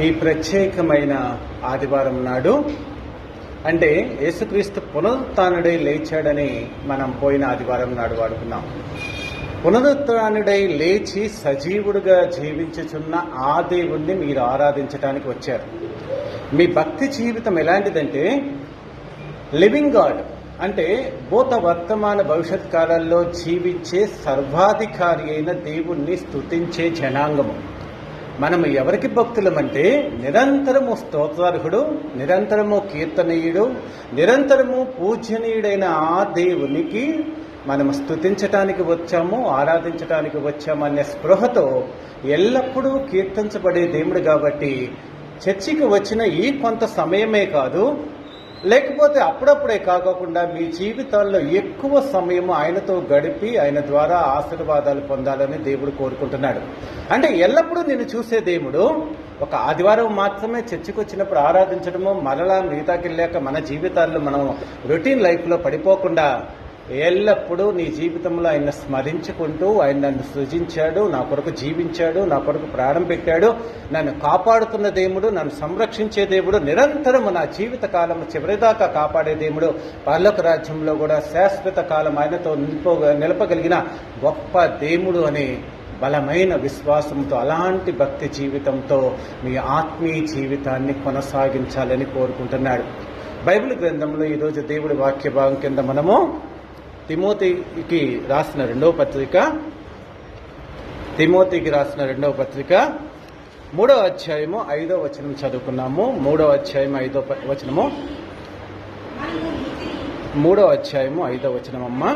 ఈ ప్రత్యేకమైన ఆదివారం నాడు అంటే యేసుక్రీస్తు పునరుత్థానుడై లేచాడని మనం పోయిన ఆదివారం నాడు వాడుకున్నాం. పునరుత్థానుడై లేచి సజీవుడిగా జీవించుచున్న ఆ దేవుణ్ణి మీరు ఆరాధించడానికి వచ్చారు. మీ భక్తి జీవితం ఎలాంటిదంటే లివింగ్ గాడ్, అంటే భూత వర్తమాన భవిష్యత్ కాలాల్లో జీవించే సర్వాధికారి అయిన దేవుణ్ణి స్తుతించే జనాంగము. మనము ఎవరికి భక్తులమంటే నిరంతరము స్తోత్రార్హుడు, నిరంతరము కీర్తనీయుడు, నిరంతరము పూజనీయుడైన ఆ దేవునికి మనము స్తుతించటానికి వచ్చాము, ఆరాధించటానికి వచ్చాము అనే స్పృహతో ఎల్లప్పుడూ కీర్తించబడే దేవుడు. కాబట్టి చర్చికి వచ్చిన ఈ కొంత సమయమే కాదు, లేకపోతే అప్పుడప్పుడే కాకుండా మీ జీవితాల్లో ఎక్కువ సమయం ఆయనతో గడిపి ఆయన ద్వారా ఆశీర్వాదాలు పొందాలని దేవుడు కోరుకుంటున్నాడు. అంటే ఎల్లప్పుడూ నేను చూసే దేవుడు ఒక ఆదివారం మాత్రమే చర్చికి వచ్చినప్పుడు ఆరాధించడము, మరలా మిగతాకి వెళ్ళాక మన జీవితాల్లో మనం రొటీన్ లైఫ్లో పడిపోకుండా ఎల్లప్పుడూ నీ జీవితంలో ఆయన స్మరించుకుంటూ, ఆయన నన్ను సృజించాడు, నా కొరకు జీవించాడు, నా కొరకు ప్రాణం పెట్టాడు, నన్ను కాపాడుతున్న దేవుడు, నన్ను సంరక్షించే దేవుడు, నిరంతరం నా జీవిత కాలం చివరిదాకా కాపాడే దేవుడు, పరలోక రాజ్యంలో కూడా శాశ్వత కాలం ఆయనతో నిలపగలిగిన గొప్ప దేవుడు అనే బలమైన విశ్వాసంతో, అలాంటి భక్తి జీవితంతో మీ ఆత్మీయ జీవితాన్ని కొనసాగించాలని కోరుకుంటున్నాడు. బైబిల్ గ్రంథంలో ఈరోజు దేవుడి వాక్య భాగం కింద మనము తిమోతికి రాసిన రెండవ పత్రిక 3వ అధ్యాయము 5వ వచనం చదువుకున్నాము. 3వ అధ్యాయం 5వ వచనము, 3వ అధ్యాయము 5వ వచనం. అమ్మ,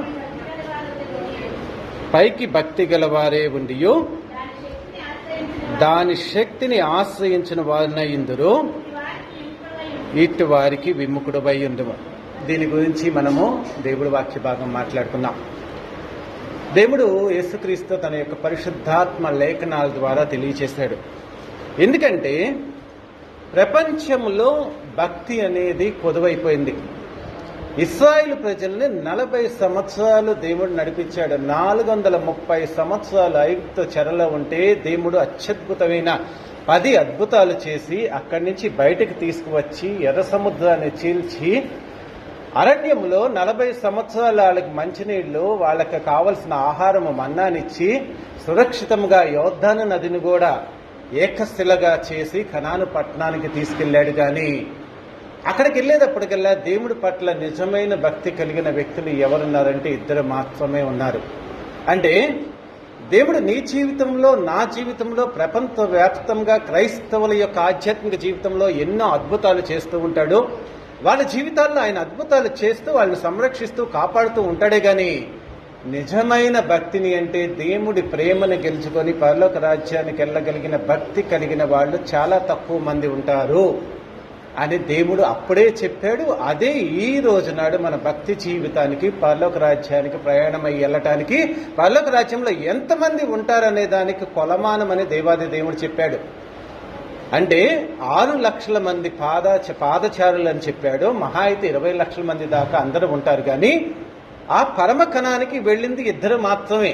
పైకి భక్తి గలవారే ఉండియు దాని శక్తిని ఆశ్రయించిన వారినై ఇందురు, ఇటు వారికి విముఖుడవై ఉండుము. దీని గురించి మనము దేవుడి వాక్య భాగం మాట్లాడుకున్నాం. దేవుడు యేసుక్రీస్తు తన యొక్క పరిశుద్ధాత్మ లేఖనాల ద్వారా తెలియచేశాడు. ఎందుకంటే ప్రపంచంలో భక్తి అనేది కొదువైపోయింది. ఇశ్రాయేలు ప్రజల్ని 40 సంవత్సరాలు దేవుడు నడిపించాడు. 430 సంవత్సరాలు ఐగుప్తు చెరలో ఉంటే దేవుడు అత్యద్భుతమైన 10 అద్భుతాలు చేసి అక్కడి నుంచి బయటకు తీసుకువచ్చి ఎర్ర సముద్రాన్ని చీల్చి అరణ్యంలో 40 సంవత్సరాలు వాళ్ళకి మంచినీళ్లు, వాళ్ళకి కావలసిన ఆహారము మన్నానిచ్చి సురక్షితంగా యోర్దాను నదిని కూడా ఏకశిలగా చేసి కనాను పట్టణానికి తీసుకెళ్లాడు. కానీ అక్కడికి వెళ్ళేటప్పటికల్లా దేవుడి పట్ల నిజమైన భక్తి కలిగిన వ్యక్తులు ఎవరున్నారంటే 2 మాత్రమే ఉన్నారు. అంటే దేవుడు నీ జీవితంలో, నా జీవితంలో, ప్రపంచవ్యాప్తంగా క్రైస్తవుల యొక్క ఆధ్యాత్మిక జీవితంలో ఎన్నో అద్భుతాలు చేస్తూ ఉంటాడు. వాళ్ళ జీవితాల్లో ఆయన అద్భుతాలు చేస్తూ వాళ్ళని సంరక్షిస్తూ కాపాడుతూ ఉంటాడే గాని నిజమైన భక్తిని, అంటే దేవుడి ప్రేమను గెలుచుకొని పరలోక రాజ్యానికి వెళ్ళగలిగిన భక్తి కలిగిన వాళ్ళు చాలా తక్కువ మంది ఉంటారు అని దేవుడు అప్పుడే చెప్పాడు. అదే ఈ రోజు నాడు మన భక్తి జీవితానికి, పరలోక రాజ్యానికి ప్రయాణమై వెళ్ళటానికి, పరలోక రాజ్యంలో ఎంతమంది ఉంటారనే దానికి కొలమానమని దేవాది దేవుడు చెప్పాడు. అంటే 6 లక్షల మంది పాదచారులు అని చెప్పాడు. మహా అయితే 20 లక్షల మంది దాకా అందరూ ఉంటారు. కానీ ఆ పరమ కణానికి వెళ్ళింది 2 మాత్రమే.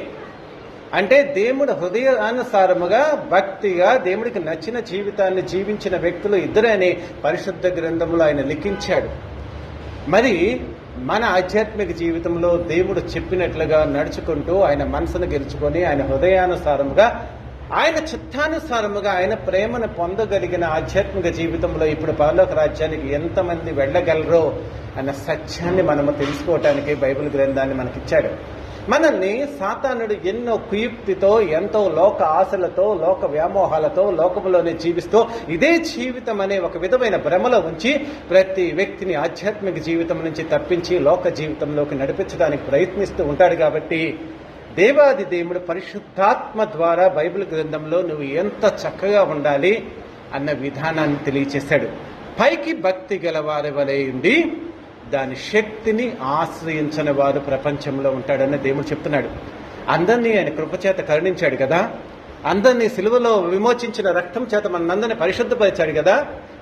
అంటే దేవుడు హృదయానుసారముగా భక్తిగా దేవుడికి నచ్చిన జీవితాన్ని జీవించిన వ్యక్తులు 2 అని పరిశుద్ధ గ్రంథంలో ఆయన లిఖించాడు. మరి మన ఆధ్యాత్మిక జీవితంలో దేవుడు చెప్పినట్లుగా నడుచుకుంటూ ఆయన మనసును గెలుచుకొని ఆయన హృదయానుసారముగా, ఆయన చిత్తానుసారముగా ఆయన ప్రేమను పొందగలిగిన ఆధ్యాత్మిక జీవితంలో ఇప్పుడు పరలోక రాజ్యానికి ఎంతమంది వెళ్ళగలరో అన్న సత్యాన్ని మనము తెలుసుకోవటానికి బైబిల్ గ్రంథాన్ని మనకిచ్చాడు. మనల్ని సాతానుడు ఎన్నో కుయుక్తితో, ఎంతో లోక ఆశలతో, లోక వ్యామోహాలతో లోకములోనే జీవిస్తూ ఇదే జీవితం అనే ఒక విధమైన భ్రమలో ఉంచి ప్రతి వ్యక్తిని ఆధ్యాత్మిక జీవితం నుంచి తప్పించి లోక జీవితంలోకి నడిపించడానికి ప్రయత్నిస్తూ ఉంటాడు. కాబట్టి దేవాది దేవుడు పరిశుద్ధాత్మ ద్వారా బైబిల్ గ్రంథంలో నువ్వు ఎంత చక్కగా ఉండాలి అన్న విధానాన్ని తెలియచేశాడు. పైకి భక్తి గలవారి వలె ఉండి దాని శక్తిని ఆశ్రయించని వారు ప్రపంచంలో ఉంటాడని దేవుడు చెప్తున్నాడు. అందరినీ ఆయన కృపచేత కరుణించాడు కదా, అందరినీ సిలువలో విమోచించిన రక్తం చేత మనందరినీ పరిశుద్ధపరిచాడు కదా.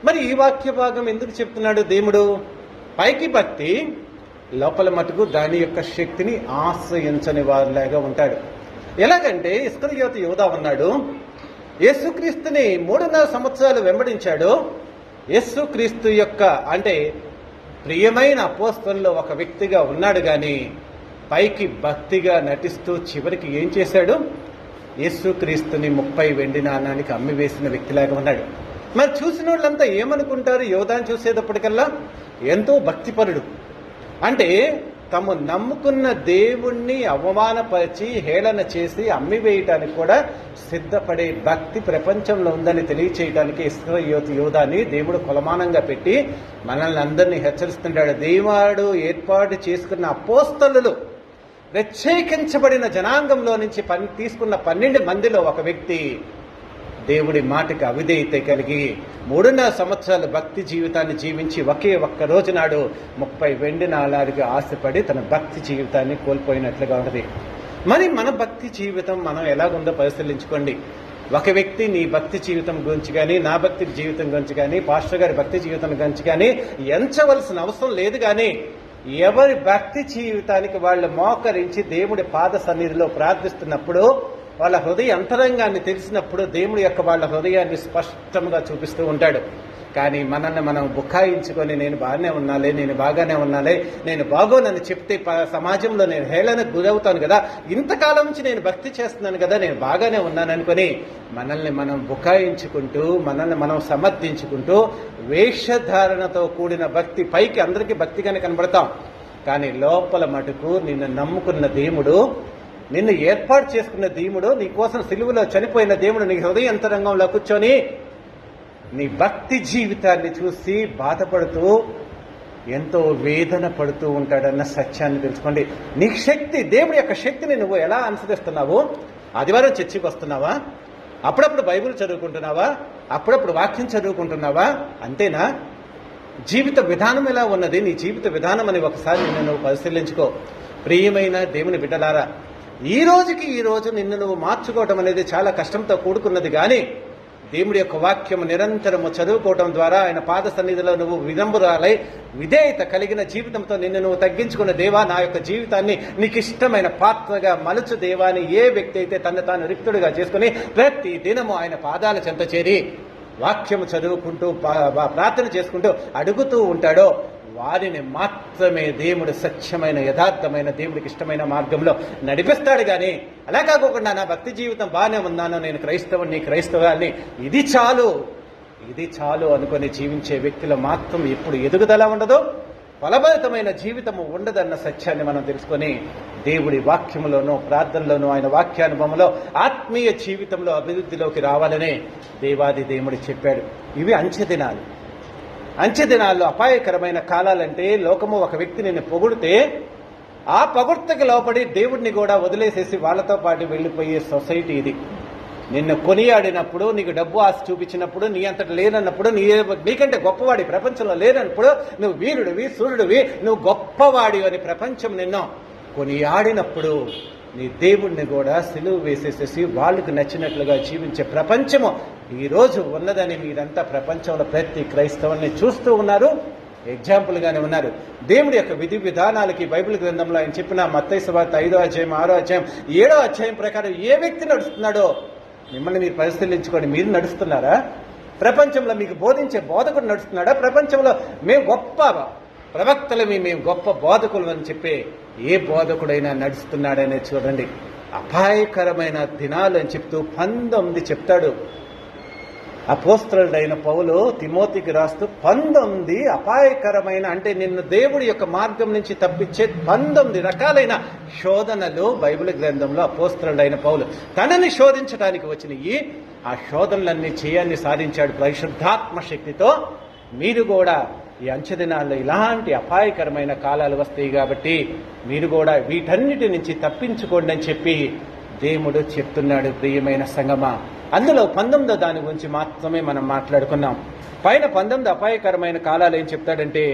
మరి ఈ వాక్య భాగం ఎందుకు చెప్తున్నాడు దేవుడు? పైకి భక్తి, లోపల మటుకు దాని యొక్క శక్తిని ఆశ్రయించని వారిలాగా ఉంటాడు. ఎలాగంటే ఇస్కరియోతు యూదా ఉన్నాడు. యేసుక్రీస్తుని 3.5 సంవత్సరాలు వెంబడించాడు. యేసుక్రీస్తు యొక్క అంటే ప్రియమైన అపోస్తలుల్లో ఒక వ్యక్తిగా ఉన్నాడు, కానీ పైకి భక్తిగా నటిస్తూ చివరికి ఏం చేశాడు? యేసుక్రీస్తుని 30 వెండి నాణానికి అమ్మివేసిన వ్యక్తిలాగా ఉన్నాడు. మరి చూసిన వాళ్ళంతా ఏమనుకుంటారు? యోధాను చూసేటప్పటికల్లా ఎంతో భక్తిపరుడు, అంటే తాము నమ్ముకున్న దేవుణ్ణి అవమానపరిచి హేళన చేసి అమ్మివేయటానికి కూడా సిద్ధపడే భక్తి ప్రపంచంలో ఉందని తెలియచేయడానికి యోధాని దేవుడు కొలమానంగా పెట్టి మనల్ని అందరినీ హెచ్చరిస్తుంటాడు. దేవుడు ఏర్పాటు చేసుకున్న అపోస్తలులు, ప్రత్యేకించబడిన జనాంగంలో నుంచి తీసుకున్న 12 మందిలో ఒక వ్యక్తి దేవుడి మాటకి అవిధేయత కలిగి 3.5 సంవత్సరాలు భక్తి జీవితాన్ని జీవించి ఒకే ఒక్క రోజు నాడు 30 వెండి నాణాలకు ఆశపడి తన భక్తి జీవితాన్ని కోల్పోయినట్లుగా ఉన్నది. మరి మన భక్తి జీవితం మనం ఎలాగుందో పరిశీలించుకోండి. ఒక వ్యక్తి నీ భక్తి జీవితం గురించి కానీ, నా భక్తి జీవితం గురించి కానీ, పాస్టర్ గారి భక్తి జీవితం గురించి కానీ ఎంచవలసిన అవసరం లేదు. కానీ ఎవరి భక్తి జీవితానికి వాళ్ళు మోకరించి దేవుడి పాద సన్నిధిలో ప్రార్థిస్తున్నప్పుడు, వాళ్ళ హృదయ అంతరంగాన్ని తెలిసినప్పుడు దేవుడి యొక్క వాళ్ళ హృదయాన్ని స్పష్టంగా చూపిస్తూ ఉంటాడు. కానీ మనల్ని మనం బుకాయించుకొని నేను బాగానే ఉన్నాలే, నేను బాగానే ఉన్నాలే, నేను బాగోనని చెప్తే సమాజంలో నేను హేళనకు గురవుతాను కదా, ఇంతకాలం నుంచి నేను భక్తి చేస్తున్నాను కదా, నేను బాగానే ఉన్నాను అనుకుని మనల్ని మనం బుకాయించుకుంటూ, మనల్ని మనం సమర్థించుకుంటూ వేషధారణతో కూడిన భక్తి, పైకి అందరికీ భక్తిగానే కనబడతాం, కానీ లోపల మటుకు నిన్ను నమ్ముకున్న దేవుడు, నిన్ను ఏర్పాటు చేసుకున్న దేవుడు, నీ కోసం సిలువలో చనిపోయిన దేవుడు నీ హృదయ అంతరంగంలో కూర్చొని నీ భక్తి జీవితాన్ని చూసి బాధపడుతూ ఎంతో వేదన పడుతూ ఉంటాడన్న సత్యాన్ని తెలుసుకోండి. నీ శక్తి, దేవుడి యొక్క శక్తిని నువ్వు ఎలా అనుసరిస్తున్నావు? ఆదివారం చర్చికి వస్తున్నావా? అప్పుడప్పుడు బైబిల్ చదువుకుంటున్నావా? అప్పుడప్పుడు వాక్యం చదువుకుంటున్నావా? అంతేనా? జీవిత విధానం ఎలా ఉన్నది? నీ జీవిత విధానం అని ఒకసారి నిన్ను నువ్వు పరిశీలించుకో. ప్రియమైన దేవుని బిడ్డలారా, ఈ రోజు నిన్ను నువ్వు మార్చుకోవటం అనేది చాలా కష్టంతో కూడుకున్నది. కానీ దేవుడి యొక్క వాక్యం నిరంతరము చదువుకోవటం ద్వారా ఆయన పాద సన్నిధిలో నువ్వు వినమ్రురాలై విధేయత కలిగిన జీవితంతో నిన్ను నువ్వు తగ్గించుకున్న, దేవా నా యొక్క జీవితాన్ని నీకు ఇష్టమైన పాత్రగా మలుచు దేవాని ఏ వ్యక్తి అయితే తను తాను రిక్తుడిగా చేసుకుని ప్రతి దినము ఆయన పాదాల చెంత చేరి వాక్యము చదువుకుంటూ ప్రార్థన చేసుకుంటూ అడుగుతూ ఉంటాడో వారిని మాత్రమే దేవుడు సత్యమైన యథార్థమైన దేవుడికి ఇష్టమైన మార్గంలో నడిపిస్తాడు. కానీ అలా కాకుండా నా భక్తి జీవితం బాగానే ఉన్నాను, నేను క్రైస్తవుని, క్రైస్తవాన్ని, ఇది చాలు అనుకుని జీవించే వ్యక్తులు మాత్రం ఎప్పుడు ఎదుగుదల ఉండదు, ఫలభరితమైన జీవితము ఉండదన్న సత్యాన్ని మనం తెలుసుకొని దేవుడి వాక్యములోనూ ప్రార్థనలోనూ ఆయన వాక్యానుభవంలో ఆత్మీయ జీవితంలో అభివృద్ధిలోకి రావాలనే దేవాది దేవుడు చెప్పాడు. ఇవి అంచె దినాల్లో అపాయకరమైన కాలాలంటే లోకము ఒక వ్యక్తి నిన్ను పొగిడితే ఆ పొగడ్తకి లోపడి దేవుడిని కూడా వదిలేసేసి వాళ్ళతో పాటు వెళ్ళిపోయే సొసైటీ ఇది. నిన్ను కొనియాడినప్పుడు, నీకు డబ్బు ఆశ చూపించినప్పుడు, నీ అంతటి లేనన్నప్పుడు, నీకంటే గొప్పవాడి ప్రపంచంలో లేనప్పుడు, నువ్వు వీరుడివి, సూర్యుడివి, నువ్వు గొప్పవాడి అని ప్రపంచం నిన్ను కొనియాడినప్పుడు నీ దేవుణ్ణి కూడా సిలువ వేసేసేసి వాళ్ళకు నచ్చినట్లుగా జీవించే ప్రపంచము ఈరోజు ఉన్నదని మీరంతా ప్రపంచంలో ప్రతి క్రైస్తవుల్ని చూస్తూ ఉన్నారు, ఎగ్జాంపుల్గానే ఉన్నారు. దేవుడి యొక్క విధి విధానాలకి బైబిల్ గ్రంథంలో ఆయన చెప్పిన మత్తయి సువార్త 5వ అధ్యాయం, 6వ అధ్యాయం, 7వ అధ్యాయం ప్రకారం ఏ వ్యక్తి నడుస్తున్నాడో మిమ్మల్ని మీరు పరిశీలించుకోండి. మీరు నడుస్తున్నారా? ప్రపంచంలో మీకు బోధించే బోధకుడు నడుస్తున్నాడా? ప్రపంచంలో మేము గొప్ప ప్రవక్తలమి, మేము గొప్ప బోధకులు అని చెప్పే ఏ బోధకుడైనా నడుస్తున్నాడనే చూడండి. అపాయకరమైన దినాలు అని చెప్తూ 19 చెప్తాడు. అపోస్తలుడైన పౌలు తిమోతికి రాస్తూ 19 అపాయకరమైన, అంటే నిన్ను దేవుడి యొక్క మార్గం నుంచి తప్పించే 19 రకాలైన శోధనలు బైబిల్ గ్రంథంలో అపోస్తలుడైన పౌలు తనని శోధించడానికి వచ్చినాయి. ఆ శోధనలన్నీ చేయాన్ని సాధించాడు పరిశుద్ధాత్మ శక్తితో. మీరు కూడా ఈ అంచె దినాల్లో ఇలాంటి అపాయకరమైన కాలాలు వస్తాయి కాబట్టి మీరు కూడా వీటన్నిటి నుంచి తప్పించుకోండి అని చెప్పి దేవుడు చెప్తున్నాడు. ప్రియమైన సంగమా, అందులో 19వ దాని గురించి మాత్రమే మనం మాట్లాడుకున్నాం. పైన 19 అపాయకరమైన కాలాలు ఏం చెప్తాడంటే,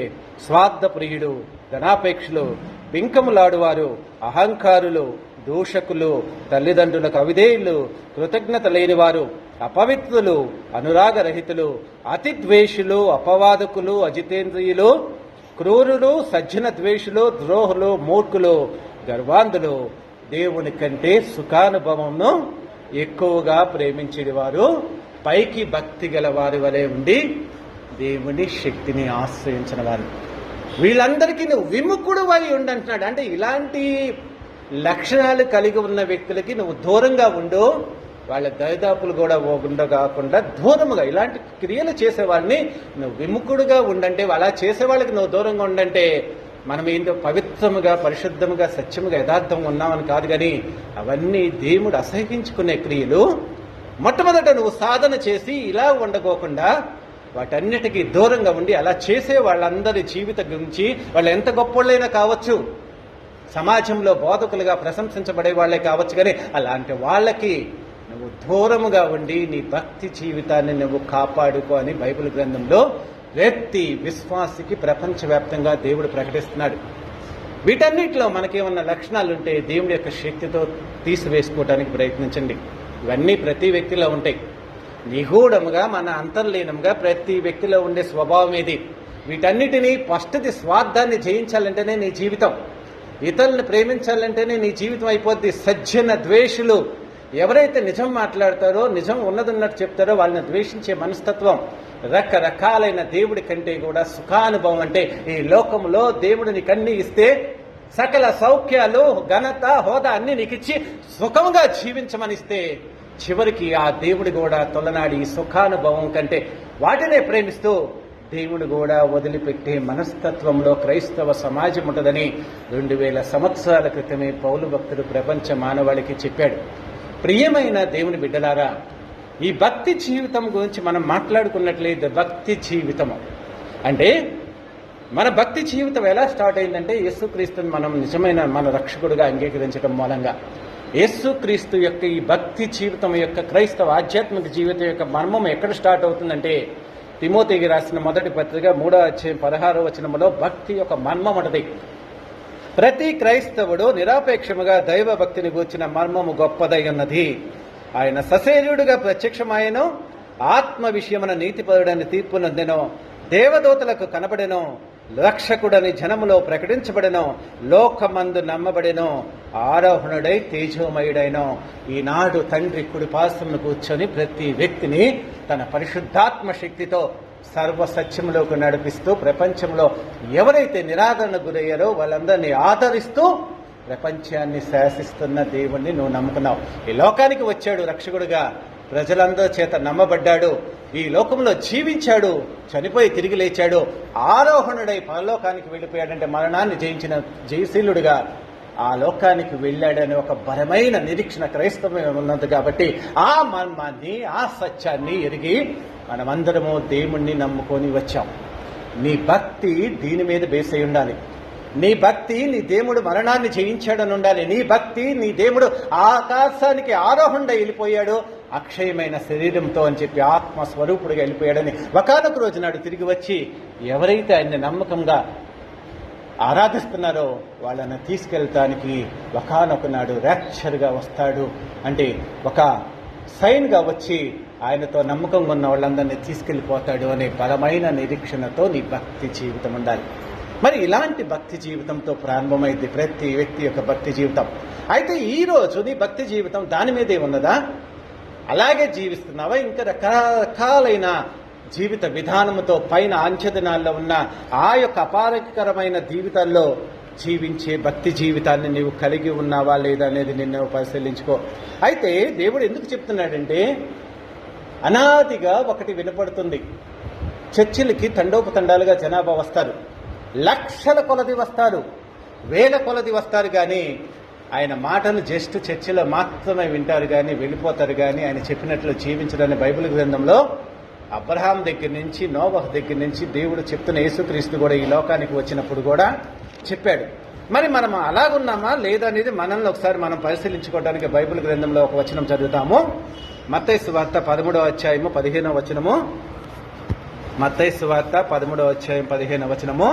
స్వార్థ ప్రియుడు, ధనాపేక్షలు, బింకములాడువారు, అహంకారులు, దూషకులు, తల్లిదండ్రులకు అవిధేయులు, కృతజ్ఞత లేనివారు, అపవిత్రులు, అనురాగరహితులు, అతిద్వేషులు, అపవాదకులు, అజితేంద్రియులు, క్రూరులు, సజ్జన ద్వేషులు, ద్రోహులు, మూర్ఖులు, గర్వాంధులు, దేవుని కంటే సుఖానుభవంను ఎక్కువగా ప్రేమించేవారు పైకి భక్తి గల వారి వలె ఉండి దేవుని శక్తిని ఆశ్రయించిన వారు. వీళ్ళందరికీ నువ్వు విముఖుడు అయి ఉండంటున్నాడు. అంటే ఇలాంటి లక్షణాలు కలిగి ఉన్న వ్యక్తులకి నువ్వు దూరంగా ఉండు. వాళ్ళ దరిదాపులు కూడా ఉండకాకుండా దూరముగా ఇలాంటి క్రియలు చేసేవాడిని నువ్వు విముఖుడుగా ఉండంటే, అలా చేసేవాళ్ళకి నువ్వు దూరంగా ఉండంటే మనం ఏంటో పవిత్రముగా, పరిశుద్ధముగా, సత్యముగా, యథార్థంగా ఉన్నామని కాదు. కానీ అవన్నీ దేవుడు అసహించుకునే క్రియలు. మొట్టమొదట నువ్వు సాధన చేసి ఇలా ఉండకోకుండా వాటన్నిటికీ దూరంగా ఉండి అలా చేసే వాళ్ళందరి జీవితం గురించి, వాళ్ళు ఎంత గొప్పవాళ్ళైనా కావచ్చు, సమాజంలో బోధకులుగా ప్రశంసించబడే వాళ్లే కావచ్చు, కానీ అలాంటి వాళ్ళకి నువ్వు దూరముగా ఉండి నీ భక్తి జీవితాన్ని నువ్వు కాపాడుకో అని బైబిల్ గ్రంథంలో ప్రతి విశ్వాసికి ప్రపంచవ్యాప్తంగా దేవుడు ప్రకటిస్తున్నాడు. వీటన్నిటిలో మనకేమన్నా లక్షణాలుంటే దేవుడి యొక్క శక్తితో తీసివేసుకోవడానికి ప్రయత్నించండి. ఇవన్నీ ప్రతి వ్యక్తిలో ఉంటాయి. నిగూఢముగా, మన అంతర్లీనంగా ప్రతి వ్యక్తిలో ఉండే స్వభావం ఇది. వీటన్నిటినీ ఫస్ట్ది స్వార్థాన్ని జయించాలంటేనే నీ జీవితం. ఇతరులను ప్రేమించాలంటేనే నీ జీవితం అయిపోద్ది. సజ్జన ద్వేషులు ఎవరైతే నిజం మాట్లాడతారో, నిజం ఉన్నదన్నట్టు చెప్తారో వాళ్ళని ద్వేషించే మనస్తత్వం. రకరకాలైన దేవుడి కంటే కూడా సుఖానుభవం అంటే ఈ లోకంలో దేవుడు నీకు అన్ని ఇస్తే, సకల సౌఖ్యాలు, ఘనత, హోదా అన్ని నీకు ఇచ్చి సుఖంగా జీవించమనిస్తే చివరికి ఆ దేవుడు కూడా తొలనాడి ఈ సుఖానుభవం కంటే వాటినే ప్రేమిస్తూ దేవుడు కూడా వదిలిపెట్టే మనస్తత్వంలో క్రైస్తవ సమాజం ఉంటుందని 2000 సంవత్సరాల క్రితమే పౌలు భక్తుడు ప్రపంచ మానవాళికి చెప్పాడు. ప్రియమైన దేవుని బిడ్డలారా, ఈ భక్తి జీవితం గురించి మనం మాట్లాడుకున్నట్లయితే, భక్తి జీవితము అంటే మన భక్తి జీవితం ఎలా స్టార్ట్ అయిందంటే యేసుక్రీస్తుని మనం నిజమైన మన రక్షకుడుగా అంగీకరించడం మూలంగా. యేసుక్రీస్తు యొక్క ఈ భక్తి జీవితం యొక్క క్రైస్తవ ఆధ్యాత్మిక జీవితం యొక్క మర్మం ఎక్కడ స్టార్ట్ అవుతుందంటే తిమోతికి రాసిన మొదటి పత్రిక 3వ అధ్యాయం 16వ వచనములో భక్తి యొక్క మర్మం ఉంటుంది. ప్రతి క్రైస్తవుడు నిరాపేక్షముగా దైవ భక్తిని గూర్చిన మర్మము గొప్పదై ఉన్నది. ఆయన సశరీరుడుగా ప్రత్యక్షమాయను, ఆత్మ విషయమున నీతిపరుడని తీర్పు నొందెను, దేవదూతలకు కనబడెను, రక్షకుడని జనములో ప్రకటించబడెను, లోకమందు నమ్మబడెను, ఆరోహణుడై తేజోమయుడైన. ఈనాడు తండ్రి కుడి పార్శ్వమున కూర్చొని ప్రతి వ్యక్తిని తన పరిశుద్ధాత్మ శక్తితో సర్వసత్యములోకి నడిపిస్తూ, ప్రపంచంలో ఎవరైతే నిరాదరణ గురయ్యారో వాళ్ళందరినీ ఆదరిస్తూ ప్రపంచాన్ని శాసిస్తున్న దేవుణ్ణి నువ్వు నమ్ముకున్నావు. ఈ లోకానికి వచ్చాడు రక్షకుడుగా, ప్రజలందరి చేత నమ్మబడ్డాడు, ఈ లోకంలో జీవించాడు, చనిపోయి తిరిగి లేచాడు, ఆరోహణుడై పరలోకానికి వెళ్ళిపోయాడంటే మరణాన్ని జయించిన జయశీలుడుగా ఆ లోకానికి వెళ్ళాడని ఒక బలమైన నిరీక్షణ క్రైస్తవం ఉన్నది. కాబట్టి ఆ మర్మాన్ని, ఆ సత్యాన్ని ఎరిగి మనమందరము దేవుణ్ణి నమ్ముకొని వచ్చాం. నీ భక్తి దీని మీద బేస్ అయి ఉండాలి. నీ భక్తి నీ దేవుడు మరణాన్ని జయించాడని ఉండాలి. నీ భక్తి నీ దేవుడు ఆకాశానికి ఆరోహణుడై వెళ్ళిపోయాడు అక్షయమైన శరీరంతో అని చెప్పి ఆత్మస్వరూపుడిగా వెళ్ళిపోయాడని ఒకానొక రోజు నాడు తిరిగి వచ్చి ఎవరైతే ఆయన్ని నమ్మకంగా ఆరాధిస్తున్నారో వాళ్ళని తీసుకెళ్తానికి ఒకానొక నాడు ర్యాప్చర్గా వస్తాడు. అంటే ఒక సైన్గా వచ్చి ఆయనతో నమ్మకంగా ఉన్న వాళ్ళందరినీ తీసుకెళ్ళిపోతాడు అనే బలమైన నిరీక్షణతో నీ భక్తి జీవితం ఉండాలి. మరి ఇలాంటి భక్తి జీవితంతో ప్రారంభమైంది ప్రతి వ్యక్తి యొక్క భక్తి జీవితం. అయితే ఈరోజు నీ భక్తి జీవితం దాని మీదే ఉన్నదా? అలాగే జీవిస్తున్నావా? ఇంకా రకరకాలైన జీవిత విధానంతో పైన అంచెదినాల్లో ఉన్న ఆ యొక్క అపారకరమైన జీవితాల్లో జీవించే భక్తి జీవితాన్ని నీవు కలిగి ఉన్నావా లేదా అనేది నిన్ను పరిశీలించుకో. అయితే దేవుడు ఎందుకు చెప్తున్నాడంటే, అనాదిగా ఒకటి వినపడుతుంది. చర్చిలకి తండోపతండాలుగా జనాభా వస్తారు, లక్షల కొలది వస్తారు, వేల కొలది వస్తారు. కానీ ఆయన మాటలు జస్ట్ చర్చిలో మాత్రమే వింటారు కానీ వెళ్ళిపోతారు. కానీ ఆయన చెప్పినట్లు జీవించడాన్ని బైబిల్ గ్రంథంలో అబ్రహాం దగ్గర నుంచి నోవహ్ దగ్గర నుంచి దేవుడు చెప్తున్న యేసుక్రీస్తు కూడా ఈ లోకానికి వచ్చినప్పుడు కూడా చెప్పాడు. మరి మనం అలాగున్నామా లేదా అనేది మనల్ని ఒకసారి మనం పరిశీలించుకోవడానికి బైబిల్ గ్రంథంలో ఒక వచనం చదువుతాము. మత్తయి సువార్త 13వ అధ్యాయము 15వ వచనము. మత్తయి సువార్త 13వ అధ్యాయం 15వ వచనము.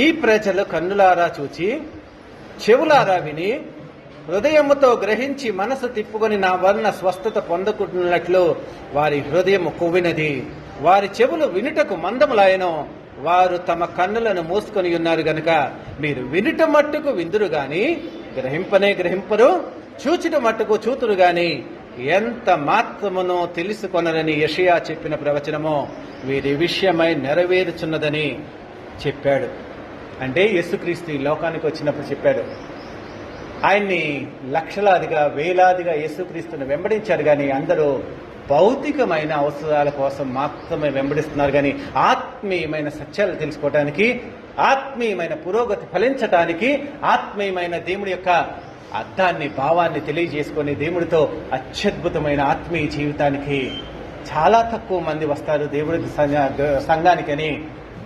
ఈ ప్రజలు కన్నులారా చూచి, చెవులారా విని, హృదయముతో గ్రహించి మనసు తిప్పుకొని నా వలన స్వస్థత పొందుకుంటున్నట్లు వారి హృదయము కొవ్వినది, వారి చెవులు వినుటకు మందములాయను, వారు తమ కన్నులను మూసుకొని ఉన్నారు గనుక మీరు వినుట మట్టుకు విందురు గాని గ్రహింపనే గ్రహింపరు, చూచుట మట్టుకు చూతురు గాని ఎంత మాత్రమునో తెలుసుకొనరని యెషయా చెప్పిన ప్రవచనమో వీరి విషయమై నెరవేరుచున్నదని చెప్పాడు. అంటే యేసుక్రీస్తు ఈ లోకానికి వచ్చినప్పుడు చెప్పాడు. ఆయన్ని లక్షలాదిగా వేలాదిగా యేసుక్రీస్తుని వెంబడించారు కానీ అందరూ భౌతికమైన అవసరాల కోసం మాత్రమే వెంబడిస్తున్నారు కానీ ఆత్మీయమైన సత్యాలు తెలుసుకోవడానికి, ఆత్మీయమైన పురోగతి ఫలించటానికి, ఆత్మీయమైన దేవుడి యొక్క అర్థాన్ని భావాన్ని తెలియజేసుకొని దేవుడితో అత్యద్భుతమైన ఆత్మీయ జీవితానికి చాలా తక్కువ మంది వస్తారు దేవుడి సంఘానికని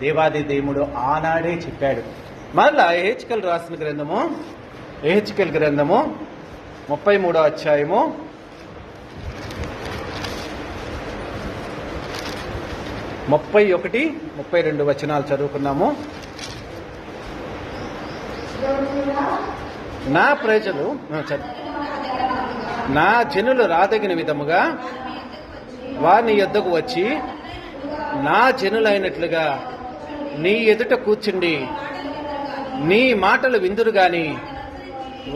దేవాది దేవుడు ఆనాడే చెప్పాడు. మరలా ఎహెచ్కేలు రాసిన గ్రంథము, ఎహెచ్కేలు గ్రంథము 33వ అధ్యాయము 31, 32 వచనాలు చదువుకున్నాము. నా ప్రజలు నా జనులు రాదగిన విధముగా వారిని యొద్దకు వచ్చి నా జనులైనట్లుగా నీ ఎదుట కూర్చుండి నీ మాటలు విందురు గాని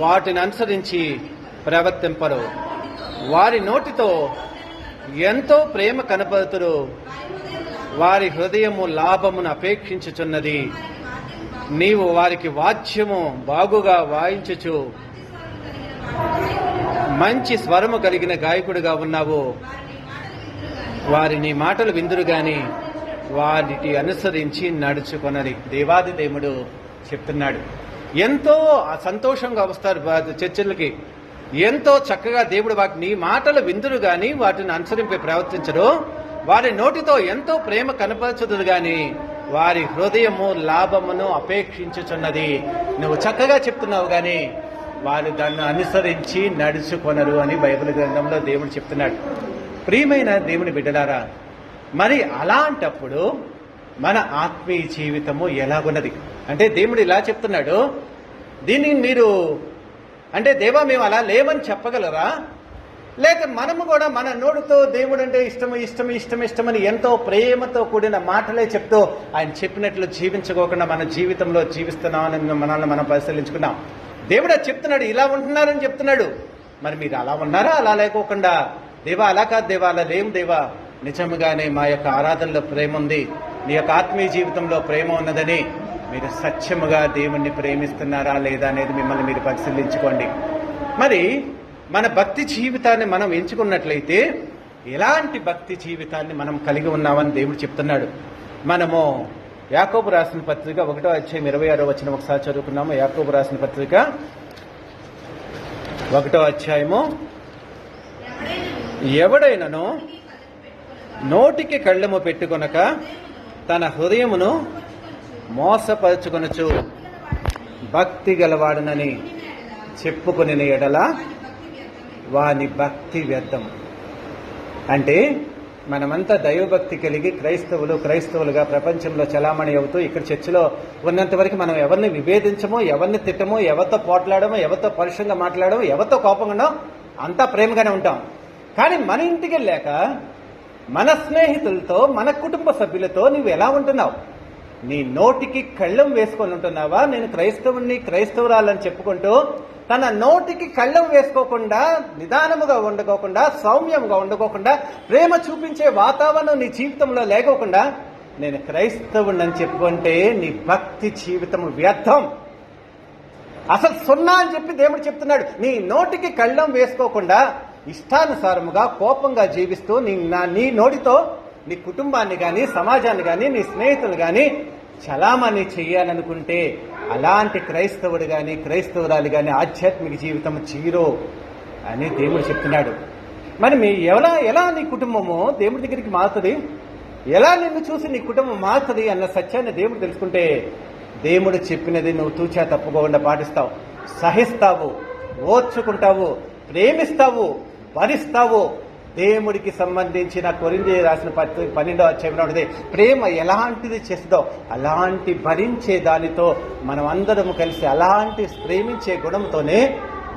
వాటిని అనుసరించి ప్రవర్తింపరు. వారి నోటితో ఎంతో ప్రేమ కనపడుతురు, వారి హృదయము లాభమును అపేక్షించుచున్నది. నీవు వారికి వాద్యము బాగుగా వాయించుచు మంచి స్వరము కలిగిన గాయకుడిగా ఉన్నావు. వారిని మాటలు విందురు గాని వాటిని అనుసరించి నడుచుకొనని దేవాది దేవుడు చెప్తున్నాడు. ఎంతో సంతోషంగా వస్తారు చర్చలకి, ఎంతో చక్కగా దేవుడు వాటిని మాటలు విందురు గాని వాటిని అనుసరింపే ప్రవర్తించరు. వారి నోటితో ఎంతో ప్రేమ కనపరచుదురు గాని వారి హృదయము లాభమును అపేక్షించుచున్నది. నువ్వు చక్కగా చెప్తున్నావు గాని వారు దాన్ని అనుసరించి నడుచుకొనరు అని బైబిల్ గ్రంథంలో దేవుడు చెప్తున్నాడు. ప్రియమైన దేవుని బిడ్డలారా, మరి అలాంటప్పుడు మన ఆత్మీయ జీవితము ఎలాగున్నది అంటే దేవుడు ఇలా చెప్తున్నాడు. దీన్ని మీరు అంటే దేవా మేము అలా లేమని చెప్పగలరా? లేక మనము కూడా మన నోటితో దేవుడు అంటే ఇష్టమని ఎంతో ప్రేమతో కూడిన మాటలే చెప్తూ ఆయన చెప్పినట్లు జీవించుకోకుండా మన జీవితంలో జీవిస్తున్నామని మనల్ని మనం పరిశీలించుకున్నాం. దేవుడు అది చెప్తున్నాడు, ఇలా ఉంటున్నారని చెప్తున్నాడు. మరి మీరు అలా ఉన్నారా? అలా లేకోకుండా దేవా అలా కాదు దేవా, అలా లేం దేవా, నిజంగానే మా యొక్క ఆరాధనలో ప్రేమ ఉంది, నీ యొక్క ఆత్మీయ జీవితంలో ప్రేమ ఉన్నదని మీరు సత్యముగా దేవుణ్ణి ప్రేమిస్తున్నారా లేదా అనేది మిమ్మల్ని మీరు పరిశీలించుకోండి. మరి మన భక్తి జీవితాన్ని మనం ఎంచుకున్నట్లయితే ఎలాంటి భక్తి జీవితాన్ని మనం కలిగి ఉన్నామని దేవుడు చెప్తున్నాడు. మనము యాకోబు రాసిన పత్రిక 1వ అధ్యాయం 26వ వచనం ఒకసారి చదువుకున్నాము. యాకోబు రాసిన పత్రిక 1వ అధ్యాయము, ఎవడైనను నోటికి కళ్ళెము పెట్టుకొనక తన హృదయమును మోసపరుచుకొనుచు భక్తి గలవాడనని చెప్పుకుని ఎడల వాని భక్తి వ్యర్థం. అంటే మనమంతా దైవభక్తి కలిగి క్రైస్తవులుగా ప్రపంచంలో చలామణి అవుతూ ఇక్కడ చర్చిలో ఉన్నంత వరకు మనం ఎవరిని విభేదించమో, ఎవరిని తిట్టమో, ఎవరితో పోట్లాడమో, ఎవరితో పరుషంగా మాట్లాడమో, ఎవరితో కోపంగా అంతా ప్రేమగానే ఉంటాం. కానీ మన ఇంటికి వెళ్ళాక మన స్నేహితులతో, మన కుటుంబ సభ్యులతో నువ్వు ఎలా ఉంటున్నావు? నీ నోటికి కళ్ళెం వేసుకొని ఉంటున్నావా? నేను క్రైస్తవురాలని చెప్పుకుంటూ తన నోటికి కళ్ళెం వేసుకోకుండా, నిదానముగా ఉండకోకుండా, సౌమ్యంగా ఉండకోకుండా, ప్రేమ చూపించే వాతావరణం నీ జీవితంలో లేకోకుండా నేను క్రైస్తవుని చెప్పుకుంటే నీ భక్తి జీవితం వ్యర్థం, అసలు సున్నా అని చెప్పి దేవుడు చెప్తున్నాడు. నీ నోటికి కళ్ళెం వేసుకోకుండా ఇష్టానుసారముగా కోపంగా జీవిస్తూ నీ నోటితో నీ కుటుంబాన్ని కానీ, సమాజాన్ని కానీ, నీ స్నేహితులు కానీ చలామణి చెయ్యాలనుకుంటే అలాంటి క్రైస్తవుడు కానీ, క్రైస్తవురాలు కానీ ఆధ్యాత్మిక జీవితం జీరో అని దేవుడు చెప్తున్నాడు. మరి ఎలా నీ కుటుంబము దేవుడి దగ్గరికి మారుతుంది? ఎలా నిన్ను చూసి నీ కుటుంబం మారుతుంది అన్న సత్యాన్ని దేవుడు తెలుసుకుంటే దేవుడు చెప్పినది నువ్వు తూచా తప్పకుండా పాటిస్తావు, సహిస్తావు, ఓర్చుకుంటావు, ప్రేమిస్తావు, భరిస్తావు. దేవుడికి సంబంధించిన కొరింథీ రాసిన 12వ అధ్యాయంలో ఉన్నది ప్రేమ ఎలాంటిది చేస్తుందో అలాంటి భరించే దానితో మనం అందరం కలిసి అలాంటి ప్రేమించే గుణంతోనే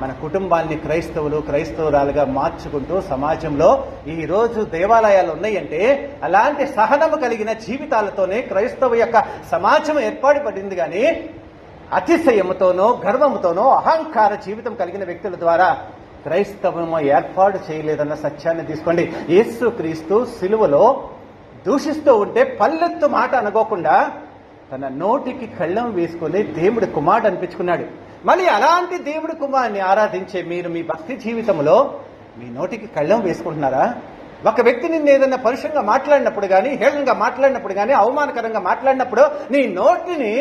మన కుటుంబాన్ని క్రైస్తవురాలుగా మార్చుకుంటూ సమాజంలో ఈ రోజు దేవాలయాలు ఉన్నాయంటే అలాంటి సహనము కలిగిన జీవితాలతోనే క్రైస్తవ యొక్క సమాజం ఏర్పాటుపడింది. కానీ అతిశయముతోనో, గర్వముతోనో, అహంకార జీవితం కలిగిన వ్యక్తుల ద్వారా క్రైస్తవము ఏర్పాటు చేయలేదన్న సత్యాన్ని తీసుకోండి. యేసు క్రీస్తు సిలువలో దూషిస్తూ ఉంటే పల్లెత్తు మాట అనుకోకుండా తన నోటికి కళ్ళం వేసుకుని దేవుడి కుమారుడు అనిపించుకున్నాడు. మళ్ళీ అలాంటి దేవుడి కుమారుని ఆరాధించే మీరు మీ భక్తి జీవితంలో మీ నోటికి కళ్ళం వేసుకుంటున్నారా? ఒక వ్యక్తి నిన్ను ఏదైనా పరుషంగా మాట్లాడినప్పుడు కానీ, హేళనగా మాట్లాడినప్పుడు కానీ, అవమానకరంగా మాట్లాడినప్పుడు నీ నోటిని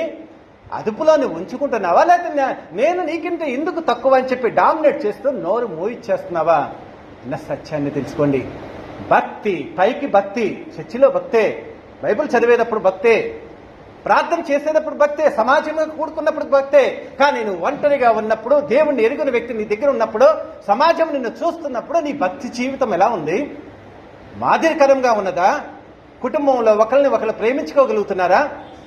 అదుపులోని ఉంచుకుంటున్నావా, లేకపోతే నేను నీకింత ఎందుకు తక్కువ అని చెప్పి డామినేట్ చేస్తూ నోరు మోయిచ్చేస్తున్నావా అన్న సత్యాన్ని తెలుసుకోండి. భక్తి పైకి భక్తి, చర్చిలో భక్తే, బైబిల్ చదివేటప్పుడు భక్తే, ప్రార్థన చేసేటప్పుడు భక్తే, సమాజంలో కూడుకున్నప్పుడు భక్తే. కానీ నువ్వు ఒంటరిగా ఉన్నప్పుడు, దేవుణ్ణి ఎరుగున వ్యక్తి నీ దగ్గర ఉన్నప్పుడు, సమాజం నిన్ను చూస్తున్నప్పుడు నీ భక్తి జీవితం ఎలా ఉంది? మాదిరికరంగా ఉన్నదా? కుటుంబంలో ఒకరిని ఒకరు ప్రేమించుకోగలుగుతున్నారా?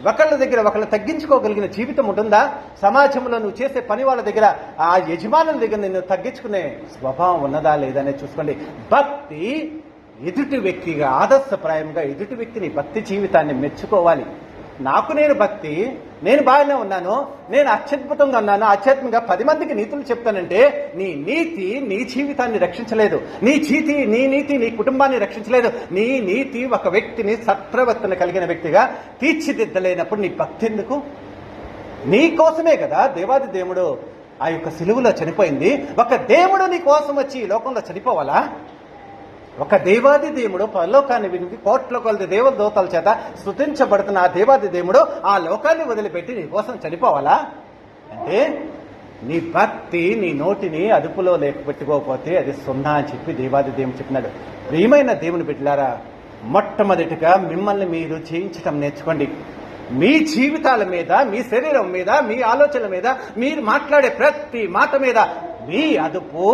ఒకళ్ళ దగ్గర ఒకళ్ళు తగ్గించుకోగలిగిన జీవితం ఉంటుందా? సమాజంలో నువ్వు చేసే పని వాళ్ళ దగ్గర, ఆ యజమానుల దగ్గర నిన్ను తగ్గించుకునే స్వభావం ఉన్నదా లేదనే చూసుకోండి. భక్తి ఎదుటి వ్యక్తిగా, ఆదర్శప్రాయంగా ఎదుటి వ్యక్తిని భక్తి జీవితాన్ని మెచ్చుకోవాలి. నాకు నేను భక్తి, నేను బాగానే ఉన్నాను, నేను అత్యద్భుతంగా ఉన్నాను, ఆధ్యాత్మికంగా 10 మందికి నీతులు చెప్తానంటే నీ నీతి నీ జీవితాన్ని రక్షించలేదు. నీ నీతి నీ కుటుంబాన్ని రక్షించలేదు. నీ నీతి ఒక వ్యక్తిని సత్ప్రవర్తన కలిగిన వ్యక్తిగా తీర్చిదిద్దలేనప్పుడు నీ భక్తి ఎందుకు? నీ కోసమే కదా దేవాది దేవుడు ఆ యొక్క సిలువలో చనిపోయింది. ఒక దేవుడు నీ కోసం వచ్చి ఈ లోకంలో చనిపోవాలా? ఒక దేవాది దేవుడు పరలోకాన్ని వినికి కోట్ల కొలది దేవదూతల చేత స్తుతించబడుతున్న ఆ దేవాది దేవుడు ఆ లోకాన్ని వదిలిపెట్టి నీ కోసం చనిపోవాలా? అంటే నీ భక్తి నీ నోటిని అదుపులో లేకపోతే అది సున్నా అని చెప్పి దేవాది దేవుడు చెప్పినాడు. ప్రియమైన దేవుని బిడ్డలారా, మొట్టమొదటిగా మిమ్మల్ని మీరు జయించటం నేర్చుకోండి. మీ జీవితాల మీద, మీ శరీరం మీద, మీ ఆలోచనల మీద, మీరు మాట్లాడే ప్రతి మాట మీద మీ అదుపు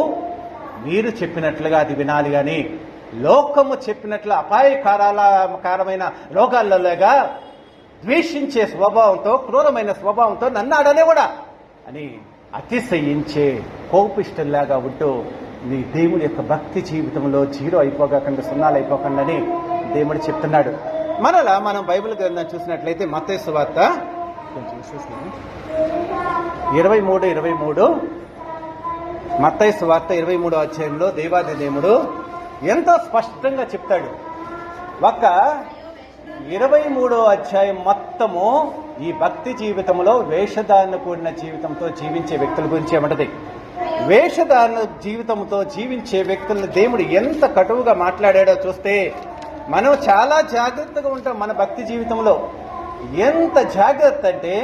మీరు చెప్పినట్లుగా అది వినాలి. కానీ లోకము చెప్పినట్లు అపాయకారమైన రోగాలలోగా ద్వేషించే స్వభావంతో, క్రూరమైన స్వభావంతో నన్ను ఆడనేవాడా అని అతిశయించే కోపిష్టల్లాగా ఉంటూ నీ దేవుడి యొక్క భక్తి జీవితంలో జీరో అయిపోకుండా, సున్నాలు అయిపోకుండా అని దేవుడు చెప్తున్నాడు. మనలా మనం బైబిల్ గ్రంథం చూసినట్లయితే మత్తయి సువార్త 23 మత్తయి సువార్త 23వ అధ్యాయంలో దేవాది దేవుడు ఎంతో స్పష్టంగా చెప్తాడు. ఒక 23వ అధ్యాయం మొత్తము ఈ భక్తి జీవితంలో వేషధారణ కూడిన జీవితంతో జీవించే వ్యక్తుల గురించి ఏమంటది. వేషధారణ జీవితంతో జీవించే వ్యక్తులను దేవుడు ఎంత కటువుగా మాట్లాడాడో చూస్తే మనం చాలా జాగ్రత్తగా ఉంటాం. మన భక్తి జీవితంలో ఎంత జాగ్రత్త అంటే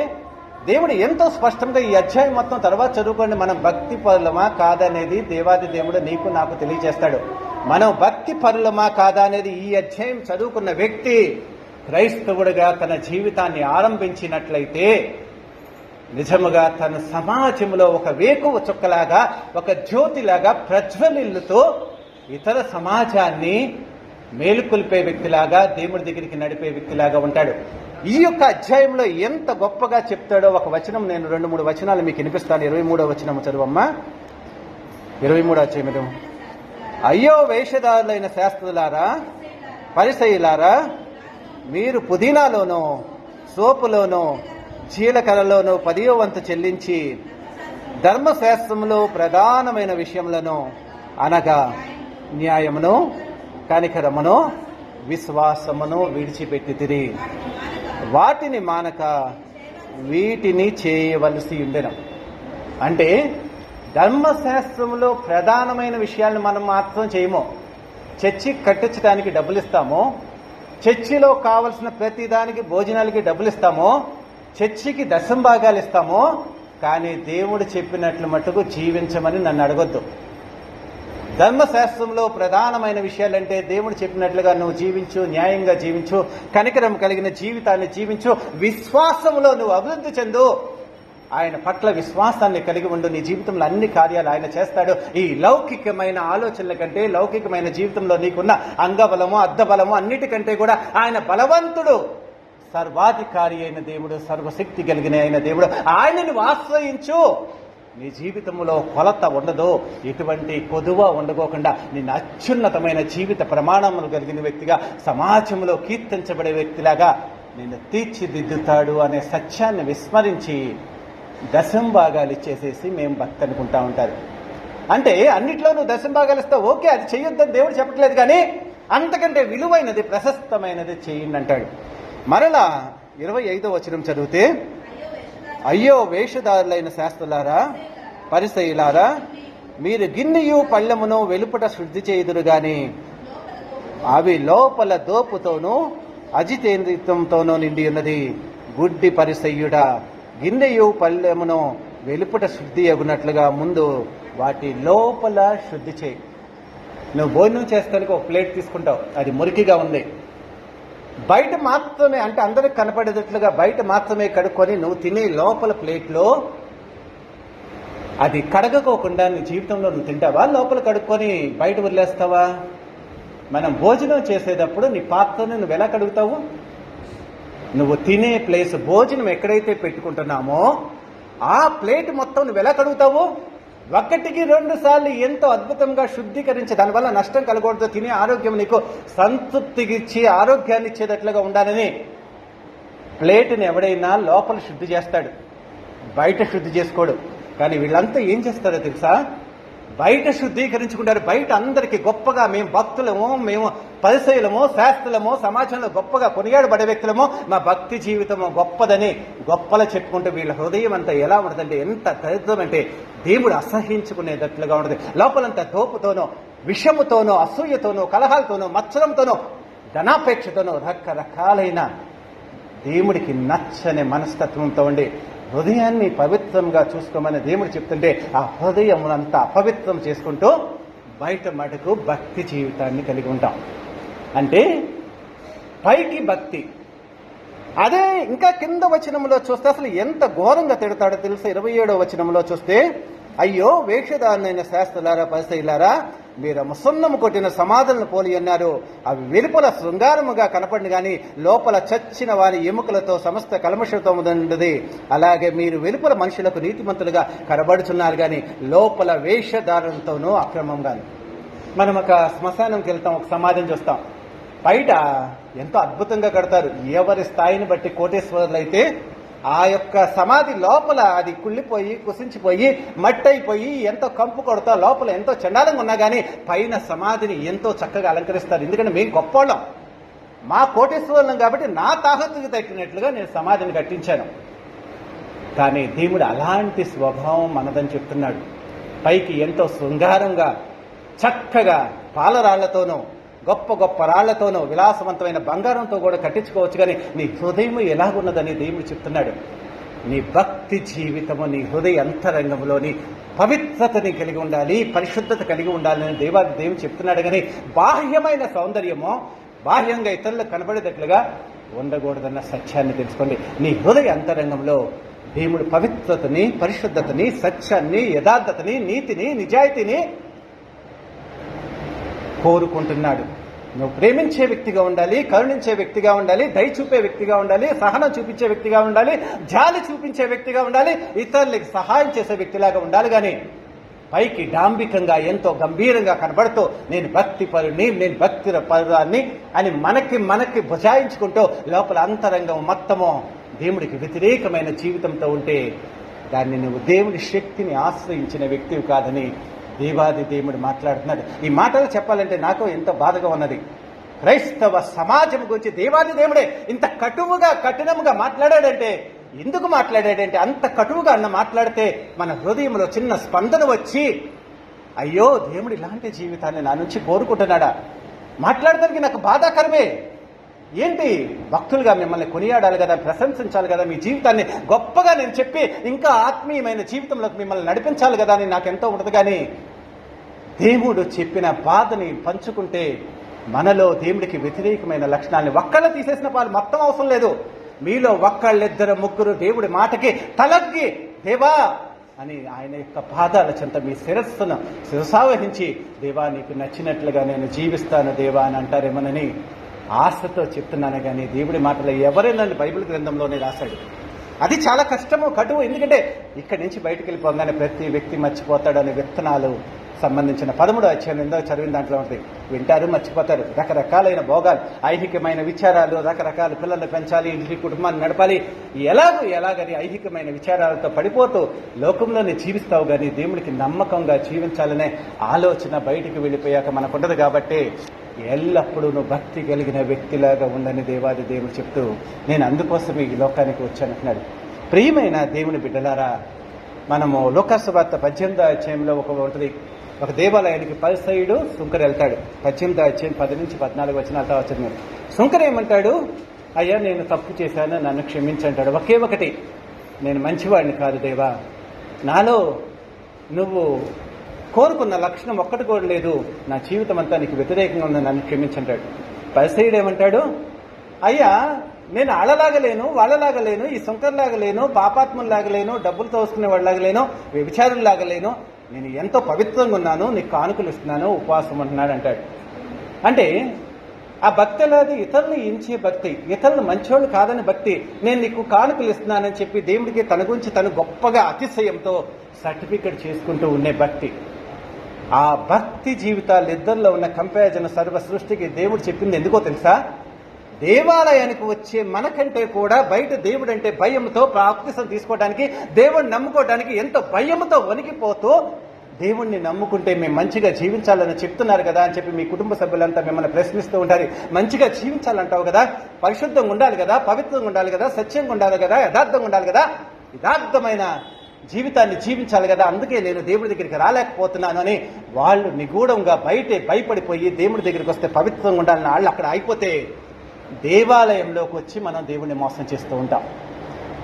దేవుడు ఎంతో స్పష్టంగా ఈ అధ్యాయం మొత్తం తర్వాత చదువుకోండి. మనం భక్తి పరులమా కాదనేది దేవాది దేవుడు నీకు నాకు తెలియజేస్తాడు. మనం భక్తి పరులమా కాదా అనేది ఈ అధ్యాయం చదువుకున్న వ్యక్తి క్రైస్తవుడిగా తన జీవితాన్ని ఆరంభించినట్లయితే నిజముగా తన సమాజంలో ఒక వేకువ చుక్కలాగా, ఒక జ్యోతిలాగా ప్రజ్వలిల్లుతూ ఇతర సమాజాన్ని మేలుకొల్పే వ్యక్తిలాగా, దేవుడి దగ్గరికి నడిపే వ్యక్తిలాగా ఉంటాడు. ఈ యొక్క అధ్యాయంలో ఎంత గొప్పగా చెప్తాడో ఒక వచనం నేను 2-3 వచనాలు మీకు వినిపిస్తాను. 23వ వచనం చదువమ్మా. 23వ అధ్యాయం. అయ్యో వేషధారులైన శాస్త్రులారా, పరిసయ్యులారా, మీరు పుదీనాలోనూ సోపులోనూ జీలకర్రలోనూ 10వ వంతు చెల్లించి ధర్మశాస్త్రంలో ప్రధానమైన విషయములను అనగా న్యాయమును, కనికరమును, విశ్వాసమును విడిచిపెట్టితిరి. వాటిని మానక వీటిని చేయవలసి ఉండెను. అంటే ధర్మశాస్త్రంలో ప్రధానమైన విషయాలను మనం మాత్రం చేయము. చర్చి కట్టించడానికి డబ్బులు ఇస్తాము, చర్చిలో కావలసిన ప్రతి దానికి భోజనాలకి డబ్బులు ఇస్తాము, చర్చికి దశంభాగాలు ఇస్తాము. కానీ దేవుడు చెప్పినట్లు మటుకు జీవించమని నన్ను అడగొద్దు. ధర్మశాస్త్రంలో ప్రధానమైన విషయాలంటే దేవుడు చెప్పినట్లుగా నువ్వు జీవించు, న్యాయంగా జీవించు, కనికరం కలిగిన జీవితాన్ని జీవించు, విశ్వాసంలో నువ్వు అభివృద్ధి చెందు, ఆయన పట్ల విశ్వాసాన్ని కలిగి ఉండు. నీ జీవితంలో అన్ని కార్యాలు ఆయన చేస్తాడు. ఈ లౌకికమైన ఆలోచనల కంటే, లౌకికమైన జీవితంలో నీకున్న అంగబలము, అర్ధబలము అన్నిటికంటే కూడా ఆయన బలవంతుడు, సర్వాధికారి అయిన దేవుడు, సర్వశక్తి కలిగిన అయిన దేవుడు. ఆయనను ఆశ్రయించు. నీ జీవితంలో కొలత ఉండదు, ఎటువంటి కొదువ ఉండకోకుండా నిన్ను అత్యున్నతమైన జీవిత ప్రమాణములు కలిగిన వ్యక్తిగా, సమాజంలో కీర్తించబడే వ్యక్తిలాగా నిన్ను తీర్చిదిద్దుతాడు అనే సత్యాన్ని విస్మరించి దశంభాగాలు ఇచ్చేసేసి మేము భక్తి అనుకుంటా ఉంటారు. అంటే అన్నిట్లో నువ్వు దశంభాగాలు ఇస్తావు, ఓకే, అది చెయ్యొద్దని దేవుడు చెప్పట్లేదు, కానీ అంతకంటే విలువైనది ప్రశస్తమైనది చెయ్యండి అంటాడు. మరలా 25వ వచనం చదివితే, అయ్యో వేషధారులైన శాస్త్రులారా, పరిసయ్యులారా, మీరు గిన్నెయు పళ్ళెమును వెలుపట శుద్ధి చేయుదురు గాని అవి లోపల దోపుతోనూ అజితేంద్రియంతోనూ నిండి ఉన్నది. గుడ్డి పరిసయ్యుడా, గిన్నెయు పళ్ళెమును వెలుపట శుద్ధి అగునట్లుగా ముందు వాటి లోపల శుద్ధి చేయి. నువ్వు భోజనం చేస్తానికి ఒక ప్లేట్ తీసుకుంటావు, అది మురికిగా ఉంది, బయట మాత్రమే, అంటే అందరికి కనపడేటట్లుగా బయట మాత్రమే కడుక్కొని నువ్వు తినే లోపల ప్లేట్లో అది కడగకోకుండా నీ జీవితంలో నువ్వు తింటావా? లోపల కడుక్కొని బయట వదిలేస్తావా? మనం భోజనం చేసేటప్పుడు నీ పాత్రను నువ్వు ఎలా కడుగుతావు? నువ్వు తినే ప్లేస్, భోజనం ఎక్కడైతే పెట్టుకుంటున్నామో ఆ ప్లేట్ మొత్తం నువ్వు ఎలా కడుగుతావు? 1-2 సార్లు ఎంతో అద్భుతంగా శుద్ధీకరించి, దానివల్ల నష్టం కలగకూడదు, తినే ఆరోగ్యం నీకు సంతృప్తికిచ్చి ఆరోగ్యాన్ని ఇచ్చేటట్లుగా ఉండాలని ప్లేట్ని ఎవడైనా లోపల శుద్ధి చేస్తాడు, బయట శుద్ధి చేసుకోడు. కానీ వీళ్ళంతా ఏం చేస్తారో తెలుసా? బయట శుద్ధీకరించుకుంటారు. బయట అందరికీ గొప్పగా మేము భక్తులము, మేము పరిసయులము, శాస్త్రులము, సమాజంలో గొప్పగా కొనియాడబడే వ్యక్తులము, మా భక్తి జీవితము గొప్పదని గొప్పలు చెప్పుకుంటూ వీళ్ళ హృదయం అంతా ఎలా ఉంటుందంటే, ఎంత దరిద్రం అంటే దేవుడు అసహించుకునేటట్లుగా ఉంటుంది. లోపలంతా తోపుతోనో, విషముతోనో, అసూయతోనో, కలహాలతోనో, మత్సరంతోనో, ధనాపేక్షతోనో, రకరకాలైన దేవుడికి నచ్చని మనస్తత్వంతో ఉండి హృదయాన్ని పవిత్రంగా చూసుకోమని దేవుడు చెప్తుంటే, ఆ హృదయం అంతా అపవిత్రం చేసుకుంటూ బయట మటుకు భక్తి జీవితాన్ని కలిగి ఉంటాం. అంటే పైకి భక్తి, అదే ఇంకా కింద వచనంలో చూస్తే అసలు ఎంత ఘోరంగా తిడతాడో తెలుసు. 27వ వచనంలో చూస్తే, అయ్యో వేషధారులైన శాస్త్రులారా, పరిసయ్యులారా, మీరు ముసన్నము కొట్టిన సమాధులను పోలి అన్నారు. అవి వెలుపల శృంగారముగా కనపడింది కానీ లోపల చచ్చిన వారి ఎముకలతో సమస్త కల్మషతో ఉండదు. అలాగే మీరు వెలుపల మనుషులకు నీతిమంతులుగా కనబడుచున్నారు కానీ లోపల వేషధారణతోనూ అక్రమంగాను. మనం ఒక శ్మశానంకి వెళ్తాం, ఒక సమాధిని చూస్తాం, బయట ఎంతో అద్భుతంగా కడతారు. ఎవరి స్థాయిని బట్టి కోటేశ్వరులు అయితే ఆ యొక్క సమాధి లోపల అది కుళ్ళిపోయి కుసించిపోయి మట్టి అయిపోయి ఎంతో కంపు కొడతా లోపల ఎంతో చండాలంగా ఉన్నా కానీ పైన సమాధిని ఎంతో చక్కగా అలంకరిస్తారు. ఎందుకంటే మేము గొప్పవాళ్ళం, మా కోటేశ్వరులం కాబట్టి నా తాహతుకు తట్టినట్లుగా నేను సమాధిని కట్టించాను. కానీ దేవుడు అలాంటి స్వభావం మనదని చెప్తున్నాడు. పైకి ఎంతో శృంగారంగా చక్కగా పాలరాళ్లతోనూ గొప్ప గొప్ప రాళ్లతోనూ విలాసవంతమైన బంగారంతో కూడా కట్టించుకోవచ్చు, కానీ నీ హృదయం ఎలాగున్నదని దేవుడు చెప్తున్నాడు. నీ భక్తి జీవితము నీ హృదయ అంతరంగంలోని పవిత్రతని కలిగి ఉండాలి, పరిశుద్ధత కలిగి ఉండాలని దేవుడు చెప్తున్నాడు. కానీ బాహ్యమైన సౌందర్యమో బాహ్యంగా ఇతరులకు కనబడేటట్లుగా ఉండకూడదన్న సత్యాన్ని తెలుసుకోండి. నీ హృదయ అంతరంగంలో దేవుడు పవిత్రతని, పరిశుద్ధతని, సత్యాన్ని, యథార్థతని, నీతిని, నిజాయితీని కోరుకుంటున్నాడు. నువ్వు ప్రేమించే వ్యక్తిగా ఉండాలి, కరుణించే వ్యక్తిగా ఉండాలి, దయ చూపే వ్యక్తిగా ఉండాలి, సహనం చూపించే వ్యక్తిగా ఉండాలి, జాలి చూపించే వ్యక్తిగా ఉండాలి, ఇతరులకు సహాయం చేసే వ్యక్తిలాగా ఉండాలి. కానీ పైకి డాంబికంగా ఎంతో గంభీరంగా కనబడుతూ నేను భక్తి పరుని, నేను భక్తి పరురాన్ని అని మనకి బుజాయించుకుంటూ లోపల అంతరంగం మొత్తము దేవుడికి వ్యతిరేకమైన జీవితంతో ఉంటే దాన్ని నువ్వు దేవుడి శక్తిని ఆశ్రయించిన వ్యక్తివి కాదని దేవాది దేవుడు మాట్లాడుతున్నాడు. ఈ మాటలు చెప్పాలంటే నాకు ఎంతో బాధగా ఉన్నది. క్రైస్తవ సమాజం గురించి దేవాది దేవుడే ఇంత కఠినముగా మాట్లాడాడంటే, ఎందుకు మాట్లాడాడంటే, అంత కటువుగా మాట్లాడితే మన హృదయంలో చిన్న స్పందన వచ్చి, అయ్యో దేవుడు ఇలాంటి జీవితాన్ని నా నుంచి కోరుకుంటున్నాడా, మాట్లాడడానికి నాకు బాధాకరమే. ఏంటి, భక్తులుగా మిమ్మల్ని కొనియాడాలి కదా, ప్రశంసించాలి కదా, మీ జీవితాన్ని గొప్పగా నేను చెప్పి ఇంకా ఆత్మీయమైన జీవితంలోకి మిమ్మల్ని నడిపించాలి కదా అని నాకెంతో ఉండదు. కానీ దేవుడు చెప్పిన బాధని పంచుకుంటే మనలో దేవుడికి వ్యతిరేకమైన లక్షణాలని ఒక్కళ్ళు తీసేసిన వాళ్ళు మొత్తం అవసరం లేదు. మీలో ఒక్కళ్ళిద్దరు ముగ్గురు దేవుడి మాటకి తలగ్గి దేవా అని ఆయన యొక్క పాదాల చెంత మీ శిరస్సును శిరసావహించి, దేవా నీకు నచ్చినట్లుగా నేను జీవిస్తాను దేవా అని అంటారేమోనని ఆశతో చెప్తున్నాను. కానీ దేవుడి మాటలో ఎవరైనా బైబిల్ గ్రంథంలోనే రాశాడు. అది చాలా కష్టము, కటువు. ఎందుకంటే ఇక్కడి నుంచి బయటకు వెళ్ళిపోగానే ప్రతి వ్యక్తి మర్చిపోతాడనే విత్తనాలు సంబంధించిన 13వ అధ్యాయం ఇందాక చదివిన దాంట్లో ఉంటుంది. వింటారు, మర్చిపోతారు. రకరకాలైన భోగాలు, ఐహికమైన విచారాలు, రకరకాల పిల్లల్ని పెంచాలి, ఇంటి కుటుంబాన్ని నడపాలి, ఎలాగని ఐహికమైన విచారాలతో పడిపోతూ లోకంలోనే జీవిస్తావు. కానీ దేవుడికి నమ్మకంగా జీవించాలనే ఆలోచన బయటికి వెళ్ళిపోయాక మనకుండదు. కాబట్టి ఎల్లప్పుడూ నువ్వు భక్తి కలిగిన వ్యక్తిలాగా ఉండని దేవాది దేవుడు చెప్తూ, నేను అందుకోసమే ఈ లోకానికి వచ్చానంటున్నాడు. ప్రియమైన దేవుని బిడ్డలారా, మనము లోకాసు వార్త 18వ అధ్యాయంలో ఒక దేవాలయానికి పరిసయ్యుడు సుంకరు వెళ్తాడు. 18వ అధ్యాయం 10 నుంచి 14 వచనాలతో వచ్చింది. సుంకరు ఏమంటాడు? అయ్యా, నేను తప్పు చేశాను, నన్ను క్షమించంటాడు. ఒకే ఒకటి, నేను మంచివాడిని కాదు దేవా, నాలో నువ్వు కోరుకున్న లక్షణం ఒక్కటి కూడా లేదు, నా జీవితం అంతా నీకు వ్యతిరేకంగా ఉంది, నన్ను క్షమించంటాడు. పరిసయ్యుడు ఏమంటాడు? అయ్యా, నేను వాళ్ళలాగలేను, వాళ్ళలాగలేను, ఈ సుంకర్లాగలేను, పాపాత్ములాగలేను, డబ్బులు తోసుకునే వాళ్ళలాగలేను, వ్యభిచారులాగలేను, నేను ఎంతో పవిత్రంగా ఉన్నాను, నీకు కానుకలు ఇస్తున్నాను, ఉపవాసం ఉంటున్నాడు అంటాడు. అంటే ఆ భక్తి అనేది ఇతరులు ఇంచే భక్తి, ఇతరులు మంచోళ్ళు కాదని భక్తి. నేను నీకు కానుకలు ఇస్తున్నానని చెప్పి దేవుడికి తన గురించి తను గొప్పగా అతిశయంతో సర్టిఫికెట్ చేసుకుంటూ ఉండే భక్తి. ఆ భక్తి జీవితాలు ఇద్దరిలో ఉన్న కంపారిజన్ సర్వ సృష్టికి దేవుడు చెప్పింది ఎందుకో తెలుసా? దేవాలయానికి వచ్చే మనకంటే కూడా బయట దేవుడు అంటే భయంతో బాప్తిసం తీసుకోవడానికి, దేవుడిని నమ్ముకోవడానికి ఎంతో భయంతో వణికిపోతూ, దేవుణ్ణి నమ్ముకుంటే మేము మంచిగా జీవించాలని చెప్తున్నారు కదా అని చెప్పి మీ కుటుంబ సభ్యులంతా మిమ్మల్ని ప్రశ్నిస్తూ ఉంటారు. మంచిగా జీవించాలంటావు కదా, పరిశుద్ధంగా ఉండాలి కదా, పవిత్రంగా ఉండాలి కదా, సత్యంగా ఉండాలి కదా, యథార్థంగా ఉండాలి కదా, యథార్థమైన జీవితాన్ని జీవించాలి కదా, అందుకే నేను దేవుడి దగ్గరికి రాలేకపోతున్నాను అని వాళ్ళు నిగూఢంగా బయటే భయపడిపోయి దేవుడి దగ్గరికి వస్తే పవిత్రంగా ఉండాలని వాళ్ళు అక్కడ అయిపోతే, దేవాలయంలోకి వచ్చి మనం దేవుడిని మోసం చేస్తూ ఉంటాం.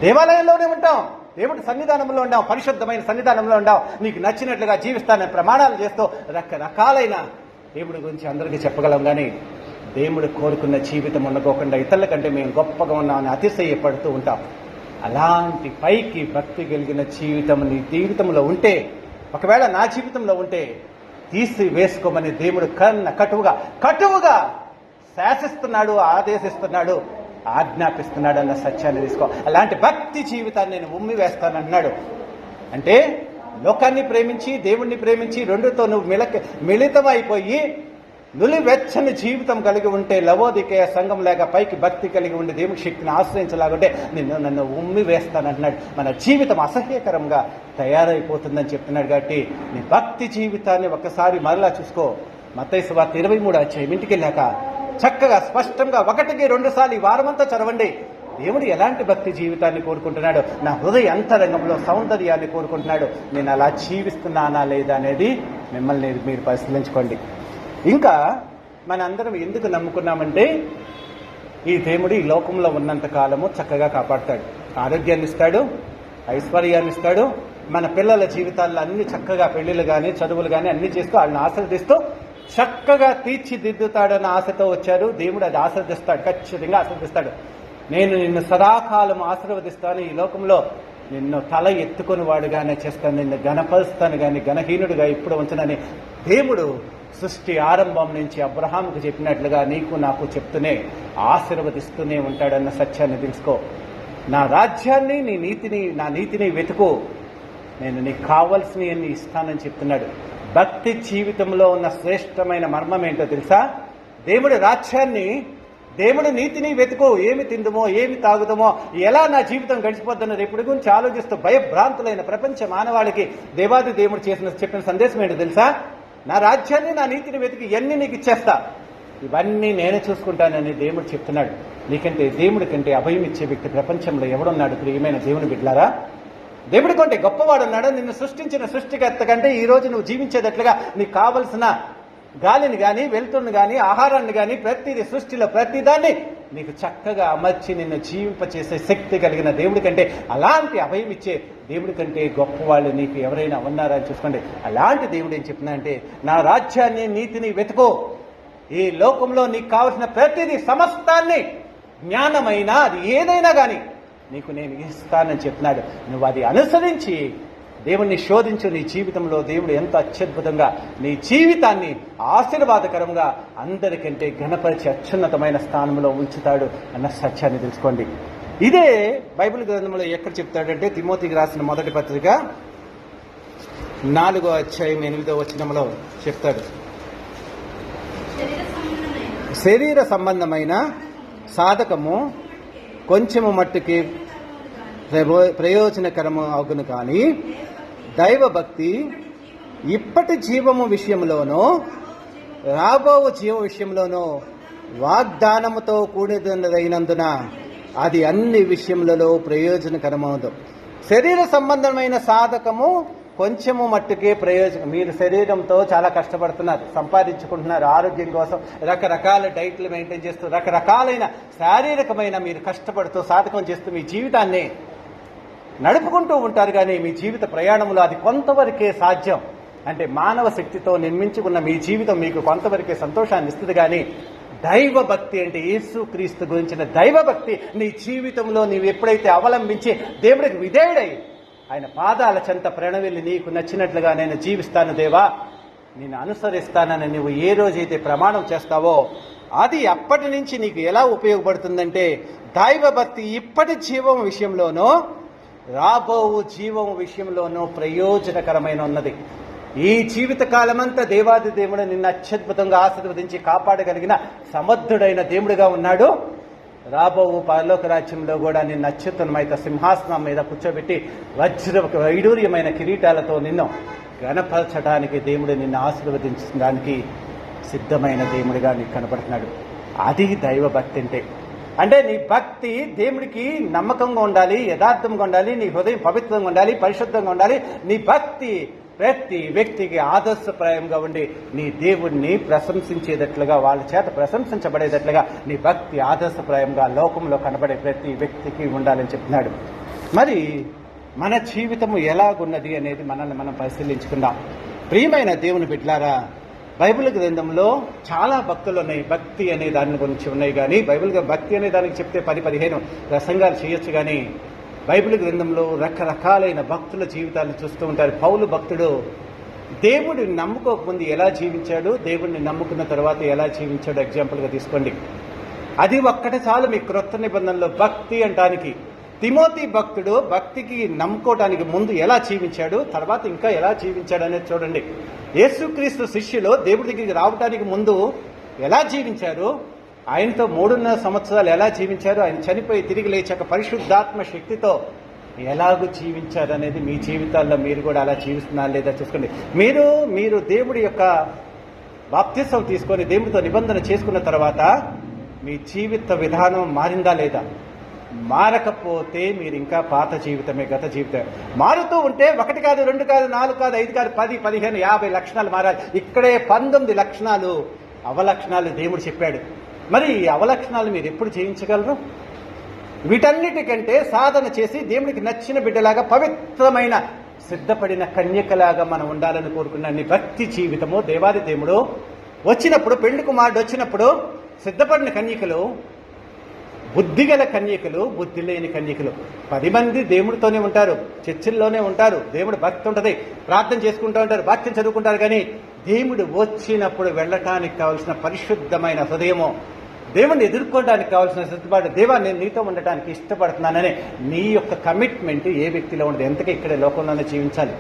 దేవాలయంలోనే ఉంటాం, దేవుడి సన్నిధానంలో ఉండాం, పరిశుద్ధమైన సన్నిధానంలో ఉండాం, నీకు నచ్చినట్లుగా జీవిస్తానని ప్రమాణాలు చేస్తూ రకరకాలైన దేవుడి గురించి అందరికీ చెప్పగలం. కానీ దేవుడు కోరుకున్న జీవితం ఉండకోకుండా ఇతరుల కంటే మేము గొప్పగా ఉన్నామని అతిశయపడుతూ ఉంటాం. అలాంటి పైకి భక్తి కలిగిన జీవితం నీ జీవితంలో ఉంటే, ఒకవేళ నా జీవితంలో ఉంటే, తీసి వేసుకోమని దేవుడు కటువుగా శాసిస్తున్నాడు, ఆదేశిస్తున్నాడు, ఆజ్ఞాపిస్తున్నాడు అన్న సత్యాన్ని తీసుకో. అలాంటి భక్తి జీవితాన్ని నేను ఉమ్మి వేస్తానన్నాడు. అంటే లోకాన్ని ప్రేమించి దేవుణ్ణి ప్రేమించి రెండుతో నువ్వు మిళితమైపోయి నులివెచ్చని జీవితం కలిగి ఉంటే, లవోదికేయ సంఘం లేక పైకి భక్తి కలిగి ఉండి దేవుని శక్తిని ఆశ్రయించలాగుంటే నన్ను ఉమ్మి వేస్తానంటున్నాడు. మన జీవితం అసహ్యకరంగా తయారైపోతుందని చెప్తున్నాడు. కాబట్టి నీ భక్తి జీవితాన్ని ఒక్కసారి మరలా చూసుకో. మత్తయి సువార్త 23వ అధ్యాయం ఇంటికి వెళ్ళాక చక్కగా స్పష్టంగా 1-2 సార్లు ఈ వారమంతా చదవండి. దేవుడు ఎలాంటి భక్తి జీవితాన్ని కోరుకుంటున్నాడు, నా హృదయ అంతరంగంలో సౌందర్యాన్ని కోరుకుంటున్నాడు, నేను అలా జీవిస్తున్నానా లేదా అనేది మిమ్మల్ని మీరు పరిశీలించుకోండి. ఇంకా మనందరం ఎందుకు నమ్ముకున్నామంటే, ఈ దేవుడు ఈ లోకంలో ఉన్నంత కాలము చక్కగా కాపాడుతాడు, ఆరోగ్యాన్ని ఇస్తాడు, ఐశ్వర్యాన్ని ఇస్తాడు, మన పిల్లల జీవితాల్లో అన్ని చక్కగా పెళ్లిళ్ళు కానీ చదువులు కానీ అన్ని చేస్తూ వాళ్ళని ఆశీర్దిస్తూ చక్కగా తీర్చిదిద్దుతాడన్న ఆశతో వచ్చారు. దేవుడు అది ఆశీర్దిస్తాడు, ఖచ్చితంగా ఆశీర్దిస్తాడు. నేను నిన్ను సదాకాలం ఆశీర్వదిస్తాను, ఈ లోకంలో నిన్ను తల ఎత్తుకుని వాడుగానే చేస్తాను, నిన్ను ఘనపరుస్తాను కానీ ఘనహీనుడిగా ఇప్పుడు ఉంచనని దేవుడు సృష్టి ఆరంభం నుంచి అబ్రహాముకు చెప్పినట్లుగా నీకు నాకు చెప్తూనే ఆశీర్వదిస్తూనే ఉంటాడన్న సత్యాన్ని తెలుసుకో. నా రాజ్యాన్ని నా నీతిని వెతుకు, నేను నీకు కావలసినవన్నీ ఇస్తానని చెప్తున్నాడు. భక్తి జీవితంలో ఉన్న శ్రేష్టమైన మర్మం ఏంటో తెలుసా? దేవుడి రాజ్యాన్ని, దేవుడి నీతిని వెతుకు. ఏమి తిందుమో, ఏమి తాగుదామో, ఎలా నా జీవితం గడిచిపోతున్న రేపుడి గురించి ఆలోచిస్తూ భయభ్రాంతులైన ప్రపంచ మానవాళికి దేవాది దేవుడు చెప్పిన సందేశం ఏంటో తెలుసా? నా రాజ్యాన్ని, నా నీతిని వెతికి ఇవన్నీ నీకు ఇచ్చేస్తా, ఇవన్నీ నేను చూసుకుంటానని దేవుడు చెప్తున్నాడు. నీకంటే దేవుడి కంటే అభయం ఇచ్చే వ్యక్తి ప్రపంచంలో ఎవడున్నాడు? ప్రియమైన దేవుని బిడ్డలారా, దేవుడి కంటే గొప్పవాడున్నాడు. నిన్ను సృష్టించిన సృష్టికర్త కంటే ఈ రోజు నువ్వు జీవించేటట్లుగా నీకు కావలసిన గాలిని కానీ, వెలుతురుని కానీ, ఆహారాన్ని కానీ, ప్రతిదీ సృష్టిలో ప్రతిదాన్ని నీకు చక్కగా అమర్చి నిన్ను జీవింపచేసే శక్తి కలిగిన దేవుడి కంటే, అలాంటి అభయం ఇచ్చే దేవుడి కంటే గొప్పవాళ్ళు నీకు ఎవరైనా ఉన్నారా అని చూసుకోండి. అలాంటి దేవుడు ఏం చెప్తున్నా అంటే, నా రాజ్యాన్ని, నీతిని వెతుకో, ఈ లోకంలో నీకు కావలసిన ప్రతిదీ సమస్తాన్ని, జ్ఞానమైనా అది ఏదైనా కానీ నీకు నేను ఇస్తానని చెప్తున్నాడు. నువ్వు అది అనుసరించి దేవుణ్ణి శోధించు. నీ జీవితంలో దేవుడు ఎంత అత్యద్భుతంగా నీ జీవితాన్ని ఆశీర్వాదకరంగా అందరికంటే ఘనపరిచి అత్యున్నతమైన స్థానంలో ఉంచుతాడు అన్న సత్యాన్ని తెలుసుకోండి. ఇదే బైబిల్ గ్రంథంలో ఎక్కడ చెప్తాడంటే, తిమోతికి రాసిన మొదటి పత్రిక 4వ అధ్యాయం 8వ వచనంలో చెప్తాడు. శరీర సంబంధమైన సాధకము కొంచెము మట్టుకి ప్రయోజనకరము అగును, కానీ దైవభక్తి ఇప్పటి జీవము విషయంలోనూ రాబో జీవ విషయంలోనూ వాగ్దానముతో కూడినదైనందున అది అన్ని విషయములలో ప్రయోజనకరమవుదు. శరీర సంబంధమైన సాధకము కొంచెము మట్టుకే ప్రయోజనం. మీరు శరీరంతో చాలా కష్టపడుతున్నారు, సంపాదించుకుంటున్నారు, ఆరోగ్యం కోసం రకరకాల డైట్లు మెయింటైన్ చేస్తూ రకరకాలైన శారీరకమైన మీరు కష్టపడుతూ సాధకం చేస్తూ మీ జీవితాన్ని నడుపుకుంటూ ఉంటారు. కానీ మీ జీవిత ప్రయాణంలో అది కొంతవరకే సాధ్యం. అంటే మానవ శక్తితో నిర్మించుకున్న మీ జీవితం మీకు కొంతవరకే సంతోషాన్ని ఇస్తుంది. కానీ దైవభక్తి అంటే యేసుక్రీస్తు గురించిన దైవభక్తి నీ జీవితంలో నీవు ఎప్పుడైతే అవలంబించి దేవుడికి విధేయుడై ఆయన పాదాల చెంత ప్రణవిల్లి నీకు నచ్చినట్లుగా నేను జీవిస్తాను దేవా, నేను అనుసరిస్తానని నువ్వు ఏ రోజైతే ప్రమాణం చేస్తావో అది అప్పటి నుంచి నీకు ఎలా ఉపయోగపడుతుందంటే దైవభక్తి ఇప్పటి జీవం విషయంలోనూ రాబో జీవం విషయంలోనూ ప్రయోజనకరమైన ఉన్నది. ఈ జీవిత కాలమంతా దేవాది దేవుడు నిన్ను అత్యద్భుతంగా ఆశీర్వదించి కాపాడగలిగిన సమర్థుడైన దేవుడిగా ఉన్నాడు. రాబో పరలోక రాజ్యంలో కూడా నిన్ను అత్యుత్తమమైన సింహాసనం మీద కూర్చోబెట్టి వైడూర్యమైన కిరీటాలతో నిన్ను గణపరచడానికి దేవుడు నిన్ను ఆశీర్వదించడానికి సిద్ధమైన దేవుడిగా నీకు కనపడుతున్నాడు. అది దైవభక్తి అంటే నీ భక్తి దేవుడికి నమ్మకంగా ఉండాలి, యథార్థంగా ఉండాలి, నీ హృదయం పవిత్రంగా ఉండాలి, పరిశుద్ధంగా ఉండాలి. నీ భక్తి ప్రతి వ్యక్తికి ఆదర్శప్రాయంగా ఉండి నీ దేవుడిని ప్రశంసించేటట్లుగా, వాళ్ళ చేత ప్రశంసించబడేటట్లుగా నీ భక్తి ఆదర్శప్రాయంగా లోకంలో కనబడే ప్రతి వ్యక్తికి ఉండాలని చెప్తున్నాడు. మరి మన జీవితము ఎలాగున్నది అనేది మనల్ని మనం పరిశీలించుకుందాం. ప్రియమైన దేవుని బిడ్డలారా, బైబిల్ గ్రంథంలో చాలా భక్తులు ఉన్నాయి. భక్తి అనే దాని గురించి ఉన్నాయి. కానీ బైబిల్ భక్తి అనే దానికి చెప్తే 10-15 ప్రసంగాలు చేయొచ్చు. కానీ బైబిల్ గ్రంథంలో రకరకాలైన భక్తుల జీవితాలను చూస్తూ ఉంటారు. పౌలు భక్తుడు దేవుడిని నమ్ముకోకముందు ఎలా జీవించాడు, దేవుడిని నమ్ముకున్న తర్వాత ఎలా జీవించాడు ఎగ్జాంపుల్గా తీసుకోండి. అది ఒక్కటే చాలు మీ క్రొత్త నిబంధనలో భక్తి అంటానికి. తిమోతి భక్తుడు భక్తికి నమ్ముకోవడానికి ముందు ఎలా జీవించాడు, తర్వాత ఇంకా ఎలా జీవించాడు అనేది చూడండి. యేసుక్రీస్తు శిష్యులు దేవుడి దగ్గరికి రావడానికి ముందు ఎలా జీవించారు, ఆయనతో 3.5 సంవత్సరాలు ఎలా జీవించారు, ఆయన చనిపోయి తిరిగి లేచాక పరిశుద్ధాత్మ శక్తితో ఎలాగూ జీవించారు అనేది మీ జీవితాల్లో మీరు కూడా అలా జీవిస్తున్నారా లేదా చూసుకోండి. మీరు దేవుడి యొక్క బాప్తిసం తీసుకొని దేవుడితో నిబంధన చేసుకున్న తర్వాత మీ జీవిత విధానం మారిందా లేదా? మారకపోతే మీరు ఇంకా పాత జీవితమే, గత జీవితమే. మారుతూ ఉంటే 1 కాదు, 2 కాదు, 4 కాదు, 5 కాదు, 10, 15, 50 లక్షణాలు మారాలి. ఇక్కడే 19 లక్షణాలు అవలక్షణాలు దేవుడు చెప్పాడు. మరి ఈ అవలక్షణాలు మీరు ఎప్పుడు జయించగలరు? వీటన్నిటికంటే సాధన చేసి దేవుడికి నచ్చిన బిడ్డలాగా పవిత్రమైన సిద్ధపడిన కన్యకలాగా మనం ఉండాలని కోరుకున్న నీ భక్తి జీవితము దేవాది దేవుడు వచ్చినప్పుడు, పెళ్లి కుమారుడు వచ్చినప్పుడు సిద్ధపడిన కన్యకలు, బుద్ధిగల కన్యకలు, బుద్ధి లేని కన్యకలు. 10 మంది దేవుడితోనే ఉంటారు, చర్చిల్లోనే ఉంటారు, దేవుడు భక్తి ఉంటుంది, ప్రార్థన చేసుకుంటూ ఉంటారు, వాక్యం చదువుకుంటారు. కానీ దేవుడు వచ్చినప్పుడు వెళ్ళటానికి కావాల్సిన పరిశుద్ధమైన హృదయము, దేవుడిని ఎదుర్కోవడానికి కావాల్సిన సిద్ధపాటు, దేవా నేను నీతో ఉండటానికి ఇష్టపడుతున్నాననే నీ యొక్క కమిట్మెంట్ ఏ వ్యక్తిలో ఉండదు. ఎంతకీ ఇక్కడే లోకంలోనే జీవించాలి.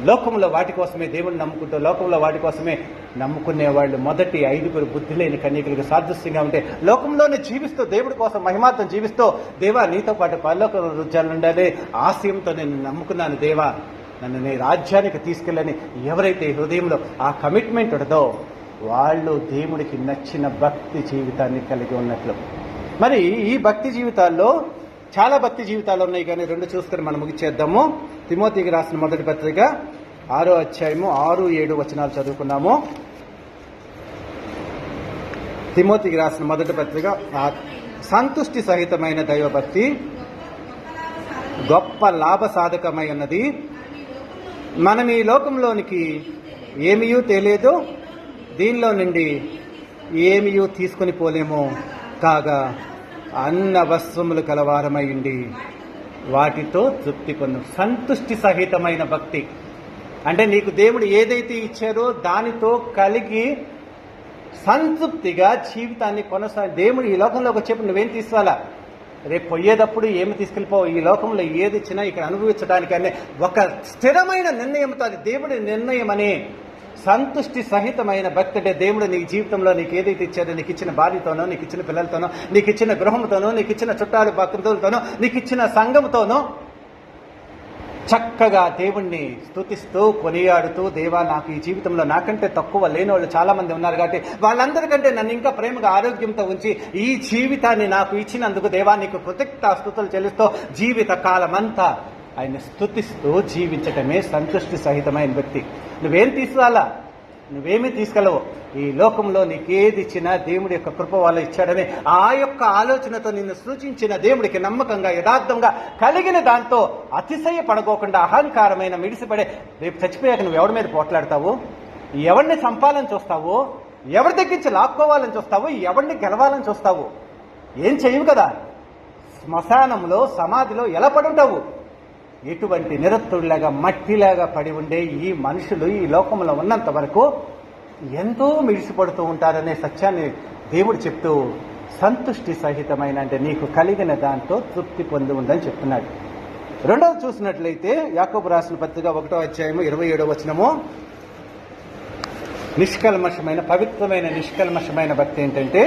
లోకంలో వాటి కోసమే దేవుడిని నమ్ముకుంటూ, లోకంలో వాటి కోసమే నమ్ముకునే వాళ్ళు మొదటి 5 బుద్ధి లేని కన్యకలకు సాదృశ్యంగా ఉంటే లోకంలోనే జీవిస్తూ దేవుడి కోసం మహిమార్థం జీవిస్తూ, దేవా నీతో పాటు పరలోక రుజాలు ఉండాలి ఆశయంతో నేను నమ్ముకున్నాను, దేవా నన్ను నీ రాజ్యానికి తీసుకెళ్ళని ఎవరైతే హృదయంలో ఆ కమిట్మెంట్ ఉండదో వాళ్ళు దేవుడికి నచ్చిన భక్తి జీవితాన్ని కలిగి ఉన్నట్లు. మరి ఈ భక్తి జీవితాల్లో చాలా భక్తి జీవితాలు ఉన్నాయి. కానీ 2 చూసుకొని మనం ముగిచేద్దాము. తిమోతికి రాసిన మొదటి పత్రిక 6వ అధ్యాయము 6-7 వచనాలు చదువుకున్నాము. తిమోతికి రాసిన మొదటి పత్రిక, సంతుష్టి సహితమైన దైవభక్తి గొప్ప లాభ సాధకమై ఉన్నది. మనం ఈ లోకంలోనికి ఏమీయూ తెలియదు, దీనిలో నుండి ఏమీయూ తీసుకొని పోలేము. కాగా అన్న వస్త్రములు కలవారమైండి వాటితో తృప్తి పొందు. సంతుష్టి సహితమైన భక్తి అంటే నీకు దేవుడు ఏదైతే ఇచ్చారో దానితో కలిగి సంతృప్తిగా జీవితాన్ని దేవుడు ఈ లోకంలోకి వచ్చేప్పుడు నువ్వేం తీసుకోవాలా? రేపు పోయేటప్పుడు ఏమి తీసుకెళ్ళిపోవు, ఈ లోకంలో ఏది ఇచ్చినా ఇక్కడ అనుభవించడానికనే ఒక స్థిరమైన నిర్ణయంతో, అది దేవుడి నిర్ణయం అని సంతుష్టి సహితమైన భక్తి. అంటే దేవుడు నీ జీవితంలో నీకు ఏదైతే ఇచ్చాడో, నీకు ఇచ్చిన భార్యతోనో, నీకు ఇచ్చిన పిల్లలతోనో, నీకు ఇచ్చిన గృహంతోనో, నీకు ఇచ్చిన చుట్టాలు భక్తులతోనో, నీకు ఇచ్చిన సంఘంతోనో చక్కగా దేవుణ్ణి స్తుతిస్తూ కొనియాడుతూ, దేవా నాకు ఈ జీవితంలో నాకంటే తక్కువ లేని వాళ్ళు చాలా మంది ఉన్నారు కాబట్టి వాళ్ళందరికంటే నన్ను ఇంకా ప్రేమగా ఆరోగ్యంతో ఉంచి ఈ జీవితాన్ని నాకు ఇచ్చినందుకు దేవా నీకు కృతజ్ఞతాస్తుతులు చెల్లిస్తూ జీవిత కాలమంతా ఆయన స్తుతిస్తూ జీవించటమే సంతుష్టి సహితమైన వ్యక్తి. నువ్వేం తీసుకురాలా, నువ్వేమీ తీసుకెళ్ళవు. ఈ లోకంలో నీకేది ఇచ్చినా దేవుడి యొక్క కృప వల్ల ఇచ్చాడని ఆ యొక్క ఆలోచనతో నిన్ను సూచించిన దేవుడికి నమ్మకంగా యథార్థంగా కలిగిన దాంతో అతిశయపడకోకుండా అహంకారమైన మిడిసిపడే రేపు చచ్చిపోయాక నువ్వు ఎవరి మీద పోట్లాడతావు, ఎవరిని చంపాలని చూస్తావు, ఎవరి దగ్గరించి లాక్కోవాలని చూస్తావు, ఎవరిని గెలవాలని చూస్తావు, ఏం చేయవు కదా. శ్మశానంలో సమాధిలో ఎలా పడుంటావు? ఎటువంటి నిరత్తుడిలాగా మట్టిలాగా పడి ఉండే ఈ మనుషులు ఈ లోకంలో ఉన్నంత వరకు ఎంతో మిడిసిపడుతూ ఉంటారనే సత్యాన్ని దేవుడు చెప్తూ సంతుష్టి సహితమైన అంటే నీకు కలిగిన దాంతో తృప్తి పొంది ఉందని చెప్తున్నాడు. రెండవది చూసినట్లయితే యాకోబు రాసిన పత్రిక 1వ అధ్యాయము 27వ వచనము, నిష్కల్మషమైన పవిత్రమైన నిష్కల్మషమైన భక్తి ఏంటంటే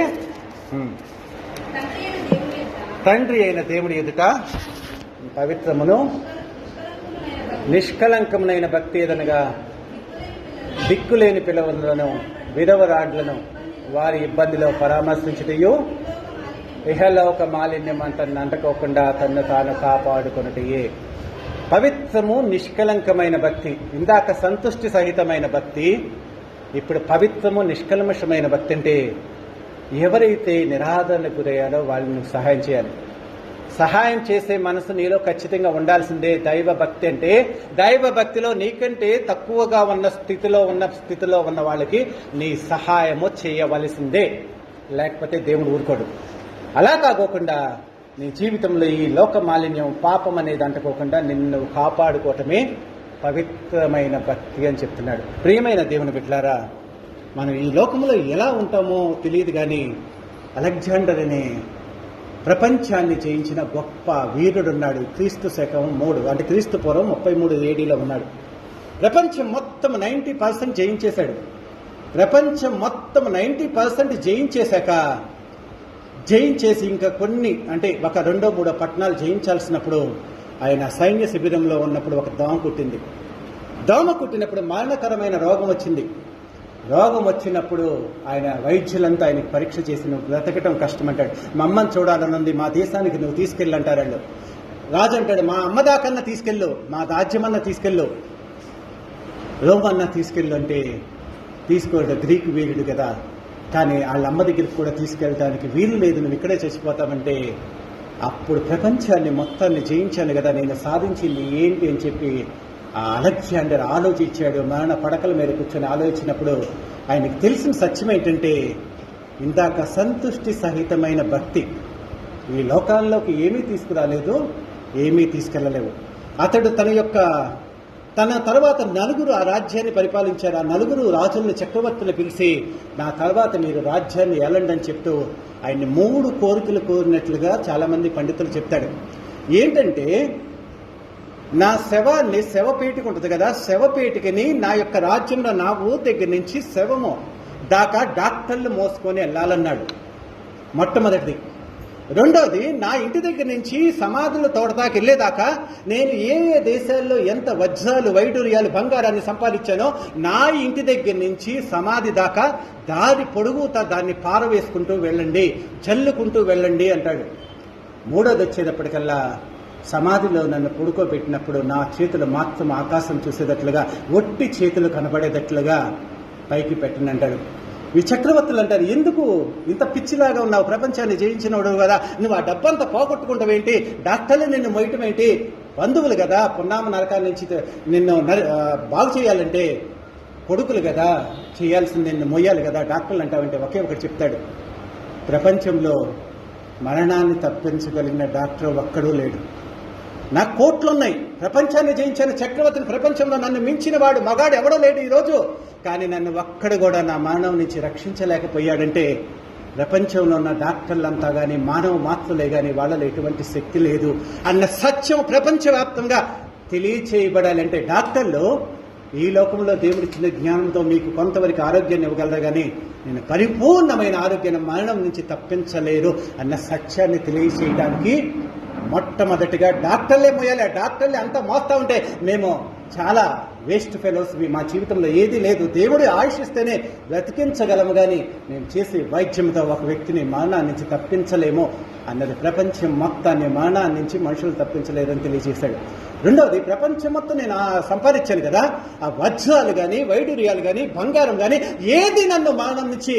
తండ్రి అయిన దేవుని ఎదుట పవిత్రమును నిష్కలంకమునైన భక్తి ఏదనగా దిక్కులేని పిల్లలను విధవరాడ్లను వారి ఇబ్బందిలో పరామర్శించుటయు ఇహలోక మాలిన్యం తనను అంటకోకుండా తన్ను తాను కాపాడుకొనుటయే. పవిత్రము నిష్కలంకమైన భక్తి. ఇందాక సంతుష్టి సహితమైన భక్తి, ఇప్పుడు పవిత్రము నిష్కల్మషమైన భక్తి. అంటే ఎవరైతే నిరాదరణకు గురయ్యారో వాళ్ళని సహాయం చేయాలి. సహాయం చేసే మనసు నీలో ఖచ్చితంగా ఉండాల్సిందే. దైవ భక్తి అంటే దైవ భక్తిలో నీకంటే తక్కువగా ఉన్న స్థితిలో ఉన్న వాళ్ళకి నీ సహాయము చేయవలసిందే, లేకపోతే దేవుడు ఊరుకోడు. అలా కాకోకుండా నీ జీవితంలో ఈ లోక మాలిన్యం పాపం అనేది అంటుకోకుండా నిన్ను కాపాడుకోవటమే పవిత్రమైన భక్తి అని చెప్తున్నాడు. ప్రియమైన దేవుని బిడ్డలారా, మనం ఈ లోకంలో ఎలా ఉంటామో తెలియదు కానీ అలెగ్జాండర్ అనే ప్రపంచాన్ని జయించిన గొప్ప వీరుడున్నాడు. క్రీస్తు శకం 3 అంటే క్రీస్తు పూర్వం 33 AD ఉన్నాడు. ప్రపంచం మొత్తం 90% జయించేశాడు. ప్రపంచం మొత్తం 90% జయించేసి ఇంకా కొన్ని అంటే ఒక 2-3 పట్టణాలు జయించాల్సినప్పుడు ఆయన సైన్య శిబిరంలో ఉన్నప్పుడు ఒక దోమ కుట్టింది. దోమ కుట్టినప్పుడు మరణకరమైన రోగం వచ్చింది. రోగం వచ్చినప్పుడు ఆయన వైద్యులంతా ఆయనకు పరీక్ష చేసి నువ్వు బ్రతకటం కష్టమంటాడు. మా అమ్మని చూడాలనుంది, మా దేశానికి నువ్వు తీసుకెళ్ళంటారు వాళ్ళు. రాజు అంటాడు, మా అమ్మ దాకన్నా తీసుకెళ్ళు, మా రాజ్యమన్నా తీసుకెళ్ళు, రోమన్నా తీసుకెళ్ళు అంటే తీసుకోడు. గ్రీకు వీరుడు కదా, కానీ వాళ్ళ అమ్మ దగ్గరికి కూడా తీసుకెళ్ళడానికి వీలు లేదు, నువ్వు ఇక్కడే చచ్చిపోతామంటే అప్పుడు ప్రపంచాన్ని మొత్తాన్ని జయించాను కదా, నేను సాధించింది ఏంటి అని చెప్పి ఆ అలెగ్జాండర్ ఆలోచించాడు. మరణ పడకల మీద కూర్చొని ఆలోచించినప్పుడు ఆయనకు తెలిసిన సత్యం ఏంటంటే ఇందాక సంతుష్టి సహితమైన భక్తి ఈ లోకాల్లోకి ఏమీ తీసుకురాలేదు, ఏమీ తీసుకెళ్లలేవు. అతడు తన తర్వాత 4 ఆ రాజ్యాన్ని పరిపాలించారు. ఆ 4 రాజులను చక్రవర్తులు పిలిచి నా తర్వాత మీరు రాజ్యాన్ని ఏలండి అని చెప్తూ ఆయన్ని 3 కోరికలు కోరినట్లుగా చాలా మంది పండితులు చెప్తాడు. ఏంటంటే నా శవపేటిక ఉంటుంది కదా, శవపేటికని నా యొక్క రాజ్యంలో నా ఊరి దగ్గర నుంచి శవము దాకా డాక్టర్లు మోసుకొని వెళ్ళాలన్నాడు మొట్టమొదటిది. రెండోది, నా ఇంటి దగ్గర నుంచి సమాధుల తోటదాకా వెళ్ళేదాకా నేను ఏ దేశాల్లో ఎంత వజ్రాలు వైడూర్యాలు బంగారాన్ని సంపాదించానో నా ఇంటి దగ్గర నుంచి సమాధి దాకా దారి పొడుగుతా దాన్ని పారవేసుకుంటూ వెళ్ళండి, చల్లుకుంటూ వెళ్ళండి అంటాడు. మూడోది వచ్చేటప్పటికల్లా సమాధిలో నన్ను పడుకోబెట్టినప్పుడు నా చేతులు మాత్రం ఆకాశం చూసేటట్లుగా, ఒట్టి చేతులు కనబడేటట్లుగా పైకి పెట్టినంటాడు. ఈ చక్రవర్తులు అంటారు, ఎందుకు ఇంత పిచ్చిలాగా ఉన్నావు, ప్రపంచాన్ని జయించినవాడు కదా, నువ్వు ఆ డబ్బంతా పోగొట్టుకుంటావేంటి, డాక్టర్లు నిన్ను మొయ్యటం ఏంటి, బంధువులు కదా పున్నామ నరకాల నుంచి నిన్ను బాగు చేయాలంటే కొడుకులు కదా చేయాల్సింది, నిన్ను మొయ్యాలి కదా, డాక్టర్లు అంటావంటే ఒకే ఒకటి చెప్తాడు, ప్రపంచంలో మరణాన్ని తప్పించగలిగిన డాక్టర్ ఒక్కడూ లేడు. నాకు కోట్లున్నాయి, ప్రపంచాన్ని జయించిన చక్రవర్తిని, ప్రపంచంలో నన్ను మించిన వాడు మగాడు ఎవడో లేడు ఈరోజు, కానీ నన్ను ఒక్కడు కూడా నా మరణం నుంచి రక్షించలేకపోయాడంటే ప్రపంచంలో ఉన్న డాక్టర్లంతా కానీ మానవ మాత్రులే కానీ వాళ్ళలో ఎటువంటి శక్తి లేదు అన్న సత్యం ప్రపంచవ్యాప్తంగా తెలియచేయబడాలంటే డాక్టర్లు ఈ లోకంలో దేవుడిచ్చిన జ్ఞానంతో మీకు కొంతవరకు ఆరోగ్యాన్ని ఇవ్వగలరు కానీ నేను పరిపూర్ణమైన ఆరోగ్యాన్ని మరణం నుంచి తప్పించలేరు అన్న సత్యాన్ని తెలియచేయడానికి మొట్టమొదటిగా డాక్టర్లే మోయాలి. ఆ డాక్టర్లే అంతా మోస్తా ఉంటే మేము చాలా వేస్ట్ ఫెలోస్, మా జీవితంలో ఏది లేదు, దేవుడు ఆయుషిస్తేనే బ్రతికించగలము కానీ మేము చేసే వైద్యంతో ఒక వ్యక్తిని మరణాన్ని నుంచి తప్పించలేము అన్నది ప్రపంచం మొత్తాన్ని మరణాన్ని నుంచి మనుషులు తప్పించలేరని తెలియజేశాడు. రెండవది, ప్రపంచం మొత్తం నేను సంపాదించాను కదా, ఆ వజ్రాలు కానీ వైడూర్యాలు కానీ బంగారం కానీ ఏది నన్ను మరణం నుంచి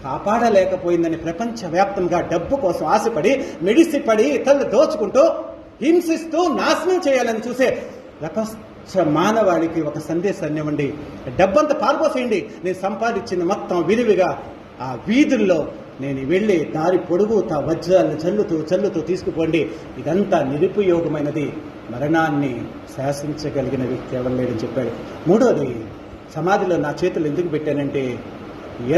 కాపాడలేకపోయిందని ప్రపంచవ్యాప్తంగా డబ్బు కోసం ఆశపడి మెడిసిపడి ఇతరులు దోచుకుంటూ హింసిస్తూ నాశనం చేయాలని చూసే ప్రపంచ మానవాళికి ఒక సందేశాన్ని ఇవ్వండి. డబ్బంతా పారిపోసేయండి, నేను సంపాదించిన మొత్తం విరివిగా ఆ వీధుల్లో నేను వెళ్ళి దారి పొడుగుతా వజ్రాలను చల్లుతూ తీసుకుపోండి. ఇదంతా నిరుపయోగమైనది, మరణాన్ని శాసించగలిగిన వ్యక్తి ఎవరు లేడని చెప్పాడు. మూడోది, సమాధిలో నా చేతులు ఎందుకు పెట్టానంటే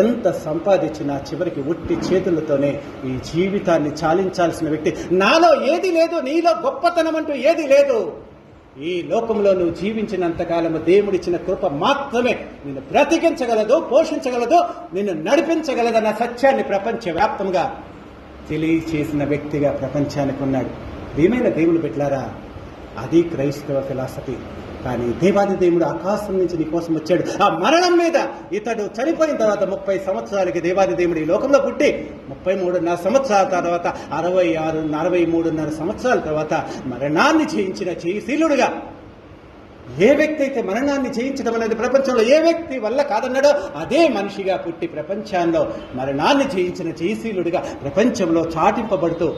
ఎంత సంపాదించినా చివరికి ఉట్టి చేతులతోనే ఈ జీవితాన్ని చాలించాల్సిన వ్యక్తి. నాలో ఏది లేదు, నీలో గొప్పతనం అంటూ ఏది లేదు. ఈ లోకంలో నువ్వు జీవించినంతకాలము దేవుడిచ్చిన కృప మాత్రమే నిన్ను బ్రతికించగలదు, పోషించగలదు, నిన్ను నడిపించగలదన్న సత్యాన్ని ప్రపంచవ్యాప్తంగా తెలియచేసిన వ్యక్తిగా ప్రపంచానికి ఉన్నాడు. ప్రియమైన దేవుని బిడ్డలారా, అది క్రైస్తవ ఫిలాసఫీ. కానీ దేవాది దేవుడు ఆకాశం నుంచి నీ కోసం వచ్చాడు. ఆ మరణం మీద ఇతడు చనిపోయిన తర్వాత 30 సంవత్సరాలకి దేవాది దేవుడు ఈ లోకంలో పుట్టి 33.5 సంవత్సరాల తర్వాత 63.5 సంవత్సరాల తర్వాత మరణాన్ని జయించిన జయశీలుడుగా, ఏ వ్యక్తి అయితే మరణాన్ని జయించడం అనేది ప్రపంచంలో ఏ వ్యక్తి వల్ల కాదన్నాడో అదే మనిషిగా పుట్టి ప్రపంచంలో మరణాన్ని జయించిన జయశీలుడిగా ప్రపంచంలో చాటింపబడుతూ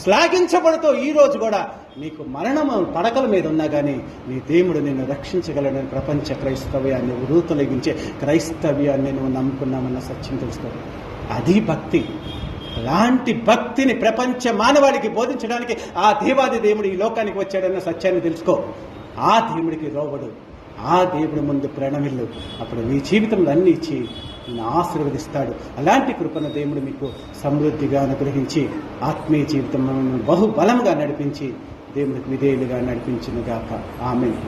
శ్లాఘించబడుతూ ఈ రోజు కూడా నీకు మరణము పడకల మీద ఉన్నా కానీ నీ దేవుడు నిన్ను రక్షించగలడని ప్రపంచ క్రైస్తవ్యాన్ని ఉరూతొలగించే క్రైస్తవ్యాన్ని నువ్వు నమ్ముకున్నామన్న సత్యం తెలుసుకోవాలి. అది భక్తి. అలాంటి భక్తిని ప్రపంచ మానవాళికి బోధించడానికి ఆ దేవాది దేవుడు ఈ లోకానికి వచ్చాడన్న సత్యాన్ని తెలుసుకో. ఆ దేవుడికి రోవడు, ఆ దేవుడి ముందు ప్రణమిల్లు. అప్పుడు నీ జీవితంలో అన్ని ఇచ్చి నిన్ను ఆశీర్వదిస్తాడు. అలాంటి కృపను దేవుడు మీకు సమృద్ధిగా అనుగ్రహించి ఆత్మీయ జీవితం బహుబలంగా నడిపించి దేవుడికి విధేయులుగా నడిపించునుగాక. ఆమేన్.